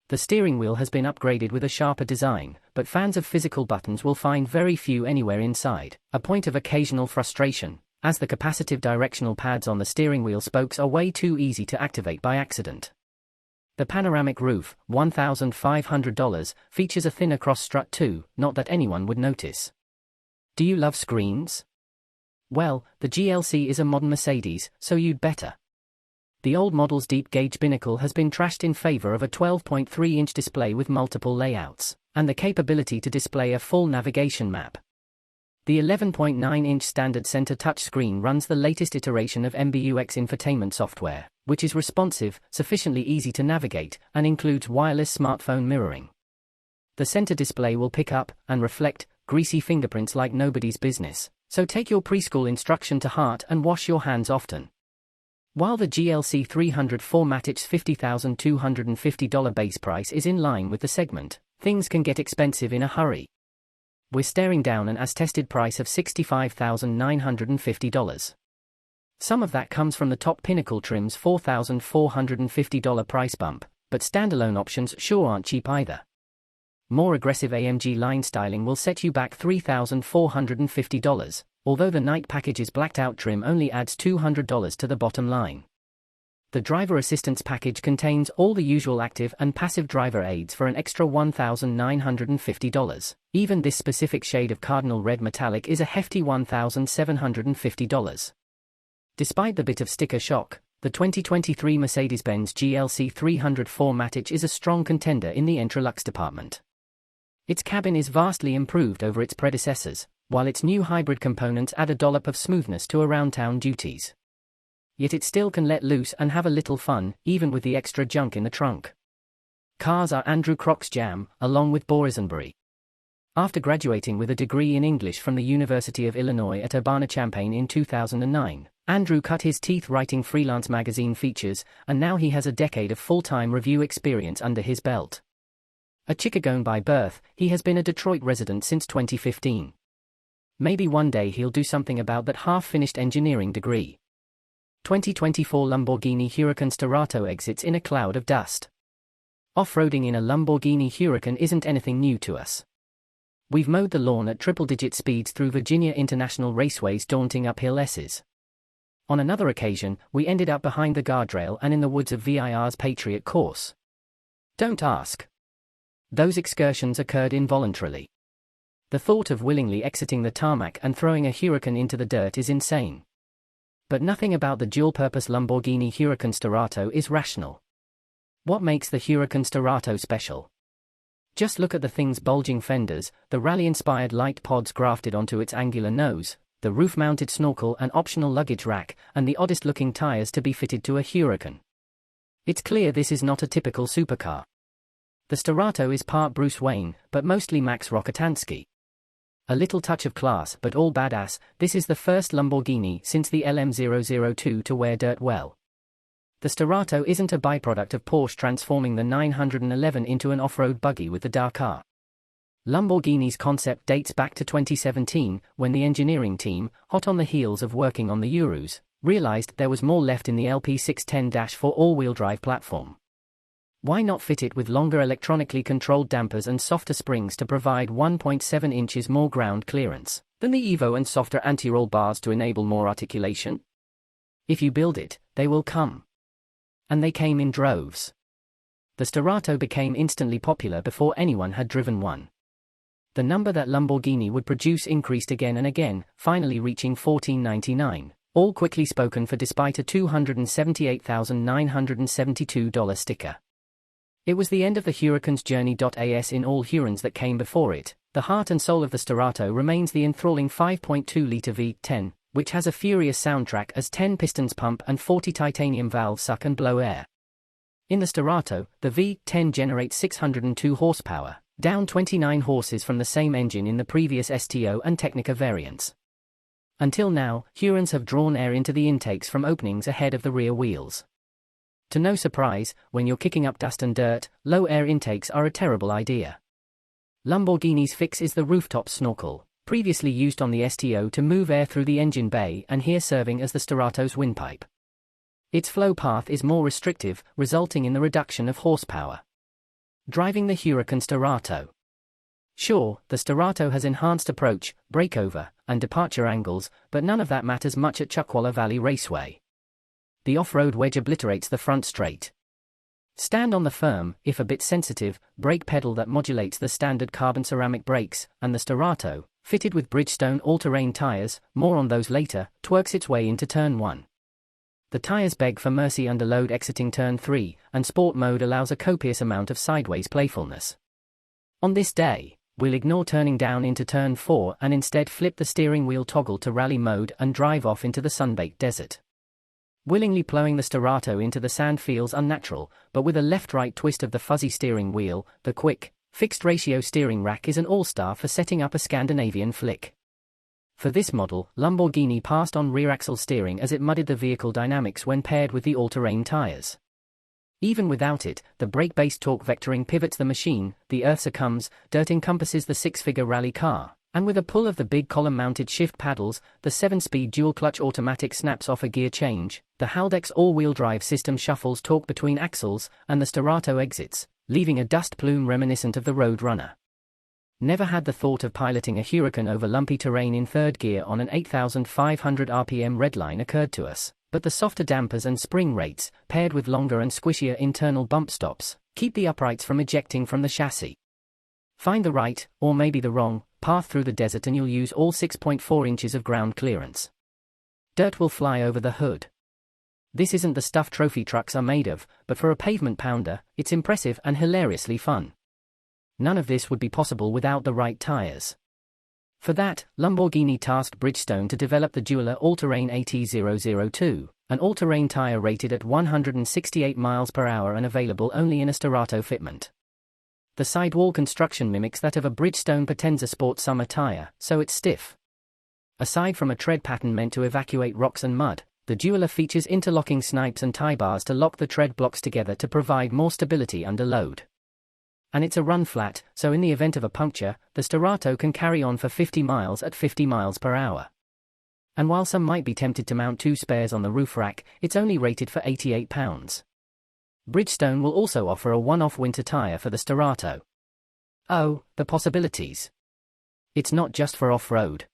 The steering wheel has been upgraded with a sharper design, but fans of physical buttons will find very few anywhere inside, a point of occasional frustration, as the capacitive directional pads on the steering wheel spokes are way too easy to activate by accident. The panoramic roof, $1,500, features a thinner cross strut too, not that anyone would notice. Do you love screens? Well, the GLC is a modern Mercedes, so you'd better. The old model's deep-gauge binnacle has been trashed in favor of a 12.3-inch display with multiple layouts, and the capability to display a full navigation map. The 11.9-inch standard center touchscreen runs the latest iteration of MBUX infotainment software, which is responsive, sufficiently easy to navigate, and includes wireless smartphone mirroring. The center display will pick up and reflect greasy fingerprints like nobody's business, so take your preschool instruction to heart and wash your hands often. While the GLC 300 4MATIC's $50,250 base price is in line with the segment, things can get expensive in a hurry. We're staring down an as-tested price of $65,950. Some of that comes from the top Pinnacle trim's $4,450 price bump, but standalone options sure aren't cheap either. More aggressive AMG line styling will set you back $3,450, although the night package's blacked-out trim only adds $200 to the bottom line. The driver assistance package contains all the usual active and passive driver aids for an extra $1,950. Even this specific shade of cardinal red metallic is a hefty $1,750. Despite the bit of sticker shock, the 2023 Mercedes-Benz GLC 300 4MATIC is a strong contender in the Entralux department. Its cabin is vastly improved over its predecessors, while its new hybrid components add a dollop of smoothness to around-town duties. Yet it still can let loose and have a little fun, even with the extra junk in the trunk. Cars are Andrew Croc's jam, along with Boysenberry. After graduating with a degree in English from the University of Illinois at Urbana-Champaign in 2009, Andrew cut his teeth writing freelance magazine features, and now he has a decade of full-time review experience under his belt. A Chicagoan by birth, he has been a Detroit resident since 2015. Maybe one day he'll do something about that half-finished engineering degree. 2024 Lamborghini Huracan Starato exits in a cloud of dust. Off-roading in a Lamborghini Huracan isn't anything new to us. We've mowed the lawn at triple-digit speeds through Virginia International Raceway's daunting uphill S's. On another occasion, we ended up behind the guardrail and in the woods of VIR's Patriot course. Don't ask. Those excursions occurred involuntarily. The thought of willingly exiting the tarmac and throwing a Huracan into the dirt is insane. But nothing about the dual-purpose Lamborghini Huracan Starato is rational. What makes the Huracan Starato special? Just look at the thing's bulging fenders, the rally-inspired light pods grafted onto its angular nose, the roof-mounted snorkel and optional luggage rack, and the oddest-looking tires to be fitted to a Huracan. It's clear this is not a typical supercar. The Starato is part Bruce Wayne, but mostly Max Rokitansky. A little touch of class but all badass, this is the first Lamborghini since the LM002 to wear dirt well. The Starato isn't a byproduct of Porsche transforming the 911 into an off-road buggy with the Dakar. Lamborghini's concept dates back to 2017, when the engineering team, hot on the heels of working on the Urus, realized there was more left in the LP610-4 all-wheel drive platform. Why not fit it with longer electronically controlled dampers and softer springs to provide 1.7 inches more ground clearance than the Evo and softer anti-roll bars to enable more articulation? If you build it, they will come. And they came in droves. The Starato became instantly popular before anyone had driven one. The number that Lamborghini would produce increased again and again, finally reaching 1499, all quickly spoken for despite a $278,972 sticker. It was the end of the Huracan's journey. As in all Hurans that came before it, the heart and soul of the Starato remains the enthralling 5.2-litre V10, which has a furious soundtrack as 10 pistons pump and 40 titanium valves suck and blow air. In the Starato, the V10 generates 602 horsepower, down 29 horses from the same engine in the previous STO and Technica variants. Until now, Hurans have drawn air into the intakes from openings ahead of the rear wheels. To no surprise, when you're kicking up dust and dirt, low air intakes are a terrible idea. Lamborghini's fix is the rooftop snorkel, previously used on the STO to move air through the engine bay and here serving as the Starato's windpipe. Its flow path is more restrictive, resulting in the reduction of horsepower. Driving the Huracan Starato. Sure, the Starato has enhanced approach, breakover, and departure angles, but none of that matters much at Chuckwalla Valley Raceway. The off-road wedge obliterates the front straight. Stand on the firm, if a bit sensitive, brake pedal that modulates the standard carbon ceramic brakes, and the Starato, fitted with Bridgestone all-terrain tires, more on those later, twerks its way into turn 1. The tires beg for mercy under load exiting turn 3, and sport mode allows a copious amount of sideways playfulness. On this day, we'll ignore turning down into turn 4 and instead flip the steering wheel toggle to rally mode and drive off into the sunbaked desert. Willingly plowing the Starato into the sand feels unnatural, but with a left-right twist of the fuzzy steering wheel, the quick, fixed-ratio steering rack is an all-star for setting up a Scandinavian flick. For this model, Lamborghini passed on rear-axle steering as it muddied the vehicle dynamics when paired with the all-terrain tires. Even without it, the brake-based torque vectoring pivots the machine, the earth succumbs, dirt encompasses the six-figure rally car. And with a pull of the big column-mounted shift paddles, the 7-speed dual-clutch automatic snaps off a gear change, the Haldex all-wheel drive system shuffles torque between axles, and the Starato exits, leaving a dust plume reminiscent of the Road Runner. Never had the thought of piloting a Huracan over lumpy terrain in third gear on an 8,500 RPM redline occurred to us, but the softer dampers and spring rates, paired with longer and squishier internal bump stops, keep the uprights from ejecting from the chassis. Find the right, or maybe the wrong, path through the desert and you'll use all 6.4 inches of ground clearance. Dirt will fly over the hood. This isn't the stuff trophy trucks are made of, but for a pavement pounder, it's impressive and hilariously fun. None of this would be possible without the right tires. For that, Lamborghini tasked Bridgestone to develop the Dueler All-Terrain AT002, an all-terrain tire rated at 168 miles per hour and available only in a Starato fitment. The sidewall construction mimics that of a Bridgestone Potenza Sport summer tire, so it's stiff. Aside from a tread pattern meant to evacuate rocks and mud, the Dueler features interlocking snipes and tie bars to lock the tread blocks together to provide more stability under load. And it's a run flat, so in the event of a puncture, the Starato can carry on for 50 miles at 50 miles per hour. And while some might be tempted to mount 2 spares on the roof rack, it's only rated for 88 pounds. Bridgestone will also offer a one-off winter tire for the Starato. Oh, the possibilities. It's not just for off-road.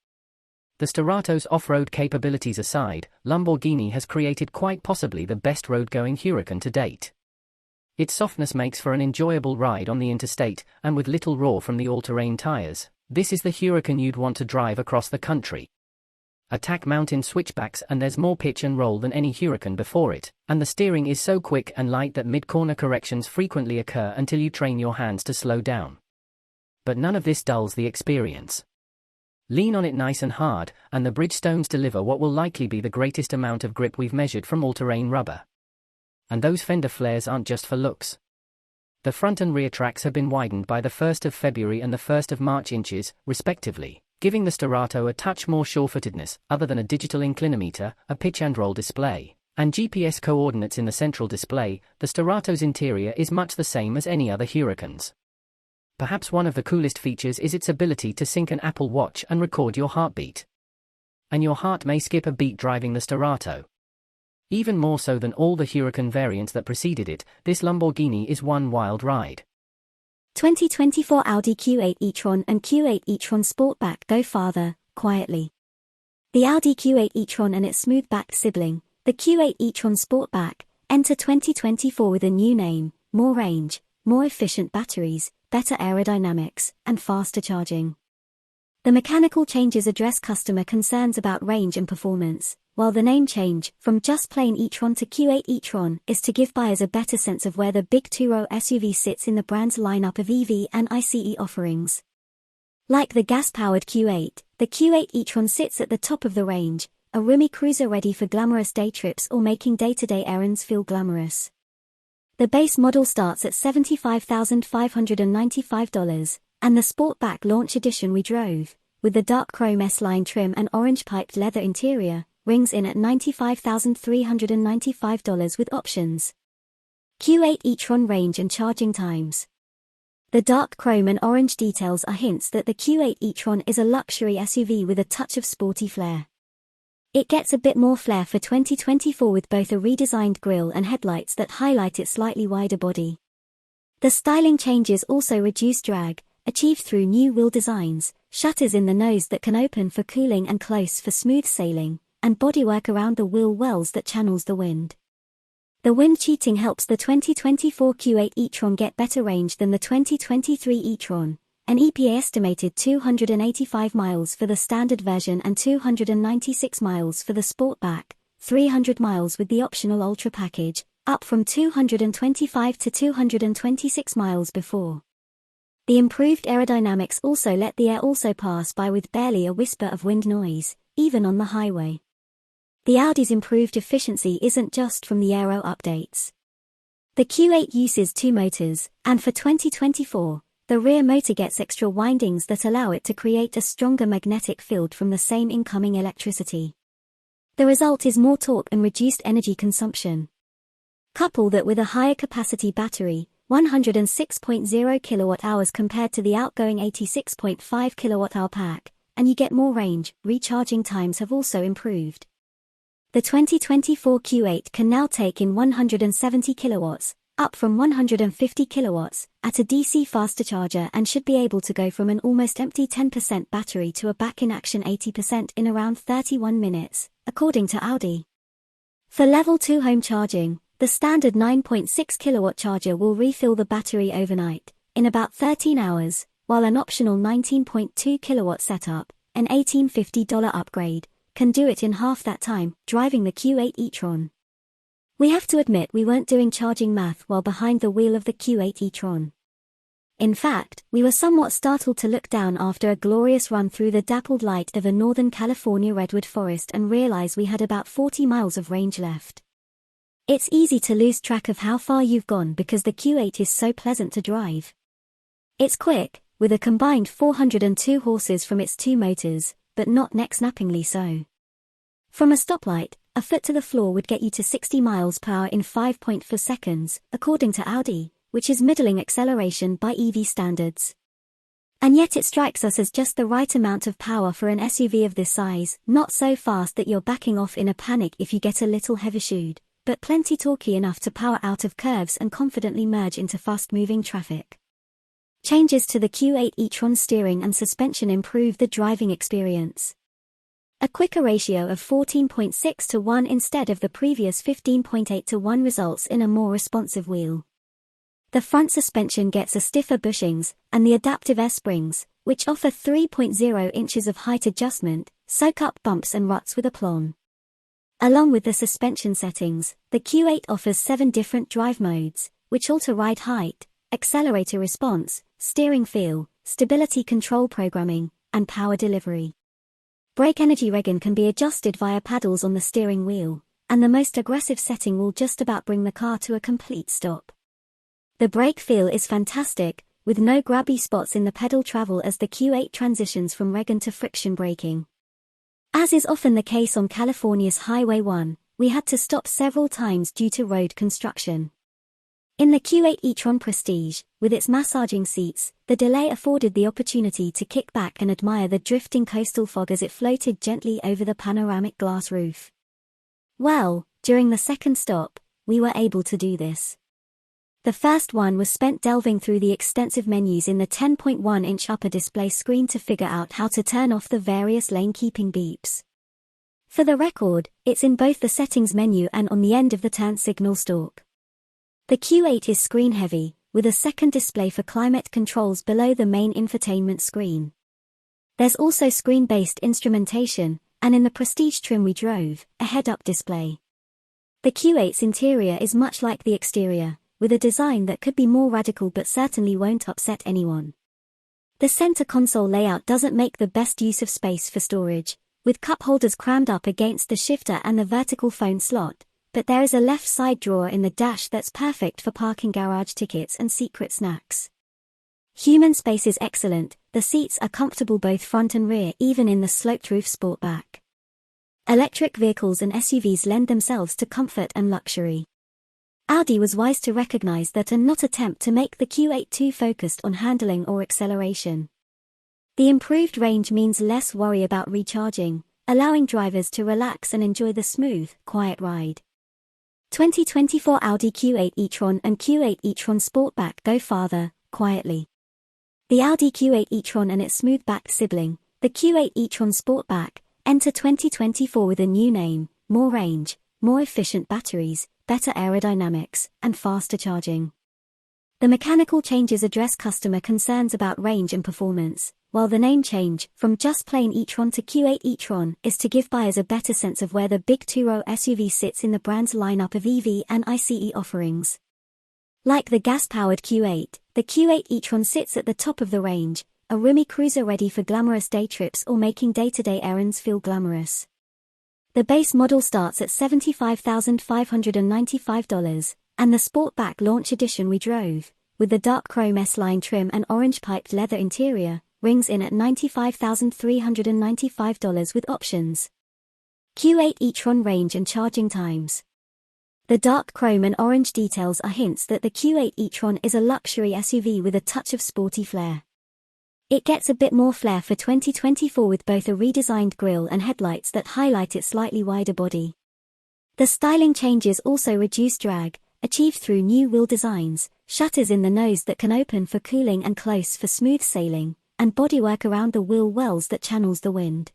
The Starato's off-road capabilities aside, Lamborghini has created quite possibly the best road-going Huracan to date. Its softness makes for an enjoyable ride on the interstate, and with little roar from the all-terrain tires, this is the Huracan you'd want to drive across the country. Attack mountain switchbacks and there's more pitch and roll than any Huracan before it, and the steering is so quick and light that mid-corner corrections frequently occur until you train your hands to slow down. But none of this dulls the experience. Lean on it nice and hard, and the Bridgestones deliver what will likely be the greatest amount of grip we've measured from all-terrain rubber. And those fender flares aren't just for looks. The front and rear tracks have been widened by the 1st of February and the 1st of March inches, respectively, giving the Starato a touch more sure-footedness, other than a digital inclinometer, a pitch and roll display, and GPS coordinates in the central display. The Starato's interior is much the same as any other Huracans. Perhaps one of the coolest features is its ability to sync an Apple Watch and record your heartbeat. And your heart may skip a beat driving the Starato. Even more so than all the Huracan variants that preceded it, this Lamborghini is one wild ride. 2024 Audi Q8 e-tron and Q8 e-tron Sportback go farther, quietly. The Audi Q8 e-tron and its smooth-backed sibling, the Q8 e-tron Sportback, enter 2024 with a new name, more range, more efficient batteries, better aerodynamics, and faster charging. The mechanical changes address customer concerns about range and performance, while the name change from just plain e-tron to Q8 e-tron is to give buyers a better sense of where the big two-row SUV sits in the brand's lineup of EV and ICE offerings. Like the gas-powered Q8, the Q8 e-tron sits at the top of the range, a roomy cruiser ready for glamorous day trips or making day-to-day errands feel glamorous. The base model starts at $75,595, and the Sportback Launch Edition we drove, with the dark chrome S-line trim and orange piped leather interior, rings in at $95,395 with options. Q8 e-tron range and charging times. The dark chrome and orange details are hints that the Q8 e-tron is a luxury SUV with a touch of sporty flair. It gets a bit more flair for 2024 with both a redesigned grille and headlights that highlight its slightly wider body. The styling changes also reduce drag, achieved through new wheel designs, shutters in the nose that can open for cooling and close for smooth sailing, and bodywork around the wheel wells that channels the wind. The wind cheating helps the 2024 Q8 e-tron get better range than the 2023 e-tron, an EPA estimated 285 miles for the standard version and 296 miles for the Sportback, 300 miles with the optional Ultra package, up from 225 to 226 miles before. The improved aerodynamics also let the air also pass by with barely a whisper of wind noise, even on the highway. The Audi's improved efficiency isn't just from the aero updates. The Q8 uses two motors, and for 2024, the rear motor gets extra windings that allow it to create a stronger magnetic field from the same incoming electricity. The result is more torque and reduced energy consumption. Couple that with a higher capacity battery, 106.0 kWh compared to the outgoing 86.5 kWh pack, and you get more range. Recharging times have also improved. The 2024 Q8 can now take in 170 kilowatts, up from 150 kilowatts, at a DC faster charger and should be able to go from an almost empty 10% battery to a back-in-action 80% in around 31 minutes, according to Audi. For Level 2 home charging, the standard 9.6 kilowatt charger will refill the battery overnight, in about 13 hours, while an optional 19.2 kilowatt setup, an $1,850 upgrade, can do it in half that time, driving the Q8 e-tron. We have to admit we weren't doing charging math while behind the wheel of the Q8 e-tron. In fact, we were somewhat startled to look down after a glorious run through the dappled light of a Northern California redwood forest and realize we had about 40 miles of range left. It's easy to lose track of how far you've gone because the Q8 is so pleasant to drive. It's quick, with a combined 402 horses from its two motors, but not neck-snappingly so. From a stoplight, a foot to the floor would get you to 60 miles per hour in 5.4 seconds, according to Audi, which is middling acceleration by EV standards. And yet it strikes us as just the right amount of power for an SUV of this size, not so fast that you're backing off in a panic if you get a little heavy-shoed, but plenty torquey enough to power out of curves and confidently merge into fast-moving traffic. Changes to the Q8 e-tron steering and suspension improve the driving experience. A quicker ratio of 14.6 to 1 instead of the previous 15.8 to 1 results in a more responsive wheel. The front suspension gets a stiffer bushings, and the adaptive air springs, which offer 3.0 inches of height adjustment, soak up bumps and ruts with aplomb. Along with the suspension settings, the Q8 offers 7 different drive modes, which alter ride height, accelerator response, steering feel, stability control programming, and power delivery. Brake energy regen can be adjusted via paddles on the steering wheel, and the most aggressive setting will just about bring the car to a complete stop. The brake feel is fantastic, with no grabby spots in the pedal travel as the Q8 transitions from regen to friction braking. As is often the case on California's Highway 1, we had to stop several times due to road construction. In the Q8 e-tron Prestige, with its massaging seats, the delay afforded the opportunity to kick back and admire the drifting coastal fog as it floated gently over the panoramic glass roof. Well, during the second stop, we were able to do this. The first one was spent delving through the extensive menus in the 10.1-inch upper display screen to figure out how to turn off the various lane-keeping beeps. For the record, it's in both the settings menu and on the end of the turn signal stalk. The Q8 is screen-heavy, with a second display for climate controls below the main infotainment screen. There's also screen-based instrumentation, and in the prestige trim we drove, a head-up display. The Q8's interior is much like the exterior, with a design that could be more radical but certainly won't upset anyone. The center console layout doesn't make the best use of space for storage, with cup holders crammed up against the shifter and the vertical phone slot, but there is a left side drawer in the dash that's perfect for parking garage tickets and secret snacks. Human space is excellent, the seats are comfortable both front and rear even in the sloped roof Sportback. Electric vehicles and SUVs lend themselves to comfort and luxury. Audi was wise to recognize that and not attempt to make the Q8 too focused on handling or acceleration. The improved range means less worry about recharging, allowing drivers to relax and enjoy the smooth, quiet ride. 2024 Audi Q8 e-tron and Q8 e-tron Sportback go farther, quietly. The Audi Q8 e-tron and its smooth-backed sibling, the Q8 e-tron Sportback, enter 2024 with a new name, more range, more efficient batteries, better aerodynamics, and faster charging. The mechanical changes address customer concerns about range and performance, while the name change, from just plain e-tron to Q8 e-tron, is to give buyers a better sense of where the big two-row SUV sits in the brand's lineup of EV and ICE offerings. Like the gas-powered Q8, the Q8 e-tron sits at the top of the range, a roomy cruiser ready for glamorous day trips or making day-to-day errands feel glamorous. The base model starts at $75,595, and the Sportback Launch Edition we drove, with the dark chrome S-line trim and orange piped leather interior, rings in at $95,395 with options. Q8 e-tron range and charging times. The dark chrome and orange details are hints that the Q8 e-tron is a luxury SUV with a touch of sporty flair. It gets a bit more flair for 2024 with both a redesigned grille and headlights that highlight its slightly wider body. The styling changes also reduce drag, achieved through new wheel designs, shutters in the nose that can open for cooling and close for smooth sailing, and bodywork around the wheel wells that channels the wind.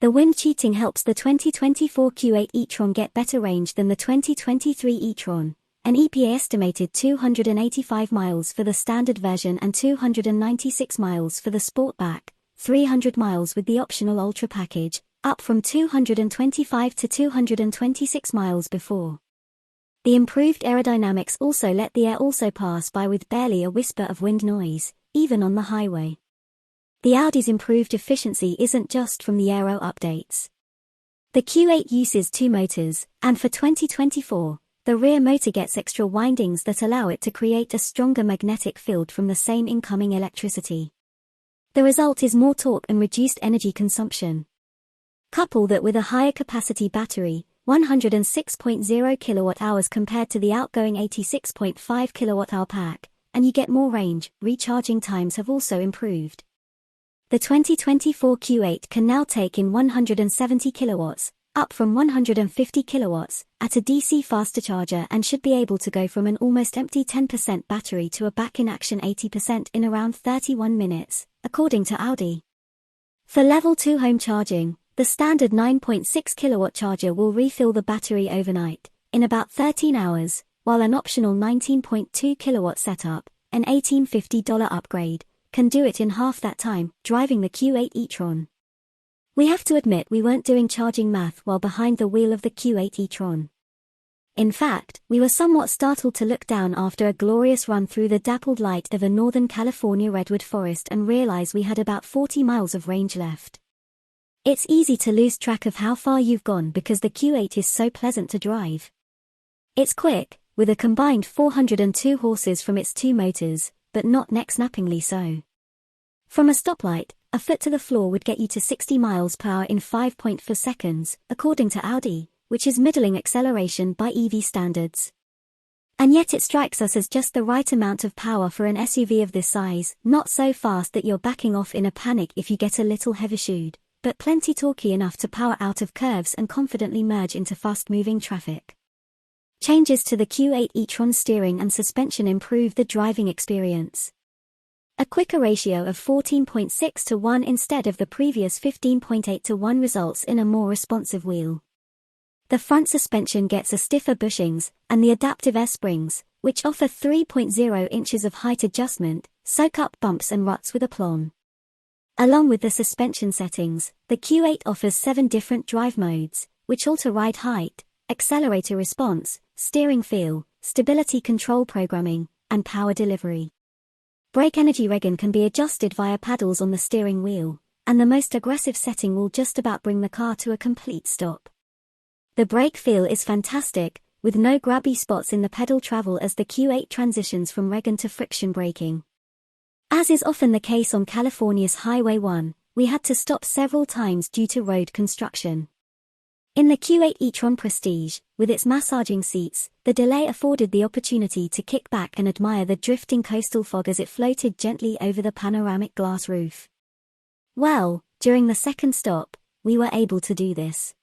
The wind cheating helps the 2024 Q8 e-tron get better range than the 2023 e-tron. An EPA estimated 285 miles for the standard version and 296 miles for the Sportback, 300 miles with the optional Ultra package, up from 225 to 226 miles before. The improved aerodynamics also let the air also pass by with barely a whisper of wind noise, even on the highway. The Audi's improved efficiency isn't just from the aero updates. The Q8 uses two motors, and for 2024, the rear motor gets extra windings that allow it to create a stronger magnetic field from the same incoming electricity. The result is more torque and reduced energy consumption. Couple that with a higher capacity battery, 106.0 kWh compared to the outgoing 86.5 kWh pack, and you get more range. Recharging times have also improved. The 2024 Q8 can now take in 170 kilowatts, up from 150 kilowatts, at a DC faster charger and should be able to go from an almost empty 10% battery to a back-in-action 80% in around 31 minutes, according to Audi. For Level 2 home charging, the standard 9.6 kilowatt charger will refill the battery overnight, in about 13 hours, while an optional 19.2 kilowatt setup, an $1,850 upgrade, can do it in half that time, driving the Q8 e-tron. We have to admit we weren't doing charging math while behind the wheel of the Q8 e-tron. In fact, we were somewhat startled to look down after a glorious run through the dappled light of a Northern California redwood forest and realize we had about 40 miles of range left. It's easy to lose track of how far you've gone because the Q8 is so pleasant to drive. It's quick, with a combined 402 horses from its two motors, but not neck-snappingly so. From a stoplight, a foot to the floor would get you to 60 miles per hour in 5.4 seconds, according to Audi, which is middling acceleration by EV standards. And yet it strikes us as just the right amount of power for an SUV of this size, not so fast that you're backing off in a panic if you get a little heavy-shoed, but plenty torquey enough to power out of curves and confidently merge into fast-moving traffic. Changes to the Q8 e-tron steering and suspension improve the driving experience. A quicker ratio of 14.6 to 1 instead of the previous 15.8 to 1 results in a more responsive wheel. The front suspension gets a stiffer bushings, and the adaptive air springs, which offer 3.0 inches of height adjustment, soak up bumps and ruts with aplomb. Along with the suspension settings, the Q8 offers 7 different drive modes, which alter ride height, accelerator response, steering feel, stability control programming, and power delivery. Brake energy regen can be adjusted via paddles on the steering wheel, and the most aggressive setting will just about bring the car to a complete stop. The brake feel is fantastic, with no grabby spots in the pedal travel as the Q8 transitions from regen to friction braking. As is often the case on California's Highway 1, we had to stop several times due to road construction. In the Q8 e-tron Prestige, with its massaging seats, the delay afforded the opportunity to kick back and admire the drifting coastal fog as it floated gently over the panoramic glass roof. Well, during the second stop, we were able to do this.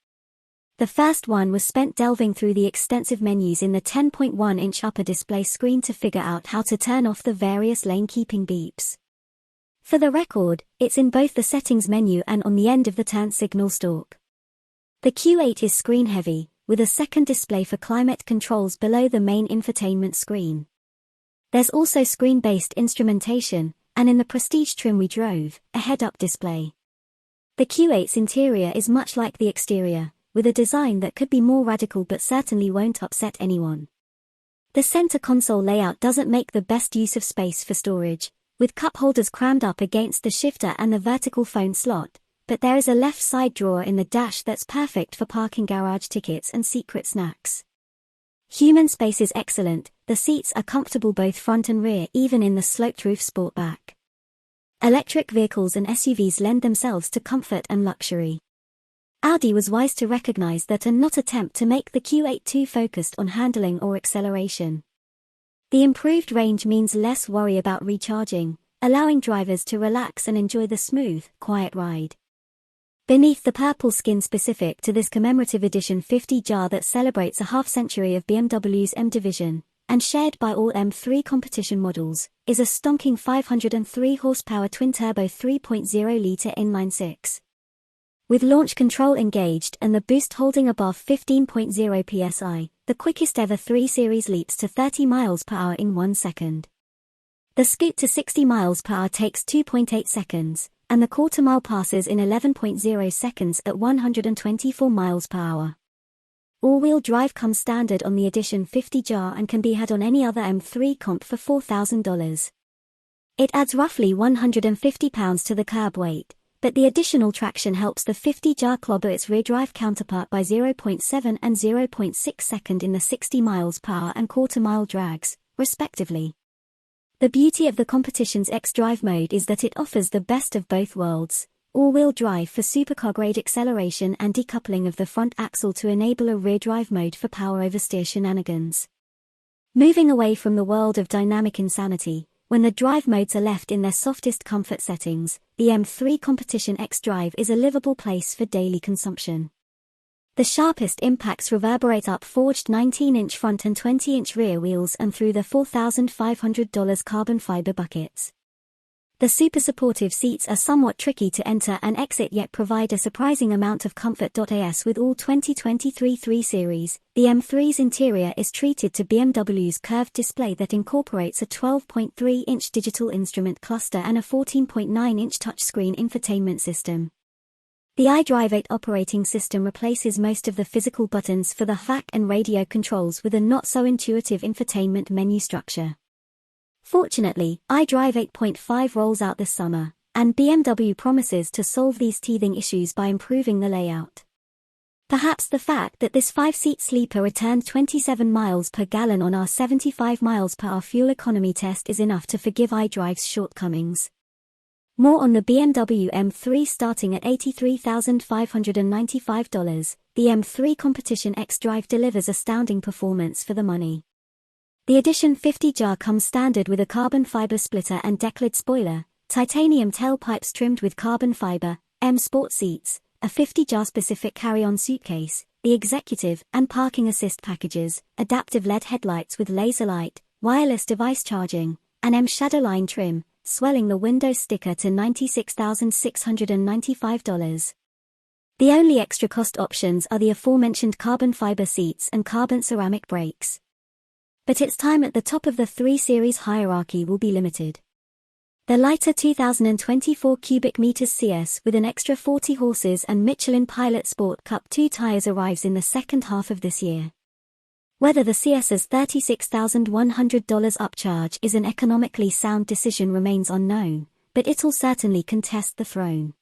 The first one was spent delving through the extensive menus in the 10.1-inch upper display screen to figure out how to turn off the various lane-keeping beeps. For the record, it's in both the settings menu and on the end of the turn signal stalk. The Q8 is screen-heavy, with a second display for climate controls below the main infotainment screen. There's also screen-based instrumentation, and in the Prestige trim we drove, a head-up display. The Q8's interior is much like the exterior, with a design that could be more radical but certainly won't upset anyone. The center console layout doesn't make the best use of space for storage, with cup holders crammed up against the shifter and the vertical phone slot, but there is a left side drawer in the dash that's perfect for parking garage tickets and secret snacks. Human space is excellent, the seats are comfortable both front and rear even in the sloped roof Sportback. Electric vehicles and SUVs lend themselves to comfort and luxury. Audi was wise to recognize that and not attempt to make the Q8 too focused on handling or acceleration. The improved range means less worry about recharging, allowing drivers to relax and enjoy the smooth, quiet ride. Beneath the purple skin specific to this commemorative edition 50 jar that celebrates a half-century of BMW's M division, and shared by all M3 competition models, is a stonking 503 horsepower twin-turbo 3.0-litre inline-six. With launch control engaged and the boost holding above 15.0 psi, the quickest ever 3 Series leaps to 30 miles per hour in 1 second. The scoot to 60 miles per hour takes 2.8 seconds, and the quarter-mile passes in 11.0 seconds at 124 miles per hour. All-wheel drive comes standard on the Edition 50 jar and can be had on any other M3 comp for $4,000. It adds roughly 150 pounds to the curb weight, but the additional traction helps the 50 jar clobber its rear drive counterpart by 0.7 and 0.6 second in the 60 miles per hour and quarter-mile drags, respectively. The beauty of the competition's X-Drive mode is that it offers the best of both worlds, all-wheel drive for supercar-grade acceleration and decoupling of the front axle to enable a rear drive mode for power oversteer shenanigans. Moving away from the world of dynamic insanity, when the drive modes are left in their softest comfort settings, the M3 Competition X-Drive is a livable place for daily consumption. The sharpest impacts reverberate up forged 19-inch front and 20-inch rear wheels and through the $4,500 carbon fiber buckets. The super supportive seats are somewhat tricky to enter and exit yet provide a surprising amount of comfort. As with all 2023 3 Series, the M3's interior is treated to BMW's curved display that incorporates a 12.3-inch digital instrument cluster and a 14.9-inch touchscreen infotainment system. The iDrive 8 operating system replaces most of the physical buttons for the HVAC and radio controls with a not-so-intuitive infotainment menu structure. Fortunately, iDrive 8.5 rolls out this summer, and BMW promises to solve these teething issues by improving the layout. Perhaps the fact that this 5-seat sleeper returned 27 miles per gallon on our 75 miles per hour fuel economy test is enough to forgive iDrive's shortcomings. More on the BMW M3 starting at $83,595, the M3 Competition X-Drive delivers astounding performance for the money. The Edition 50 jar comes standard with a carbon fiber splitter and decklid spoiler, titanium tailpipes trimmed with carbon fiber, M Sport seats, a 50 jar specific carry-on suitcase, the executive and parking assist packages, adaptive LED headlights with laser light, wireless device charging, and M Shadowline trim, swelling the Windows sticker to $96,695. The only extra cost options are the aforementioned carbon fiber seats and carbon ceramic brakes. But its time at the top of the 3 Series hierarchy will be limited. The lighter 2024 cubic meters CS with an extra 40 horses and Michelin Pilot Sport Cup 2 tires arrives in the second half of this year. Whether the CS's $36,100 upcharge is an economically sound decision remains unknown, but it'll certainly contest the throne.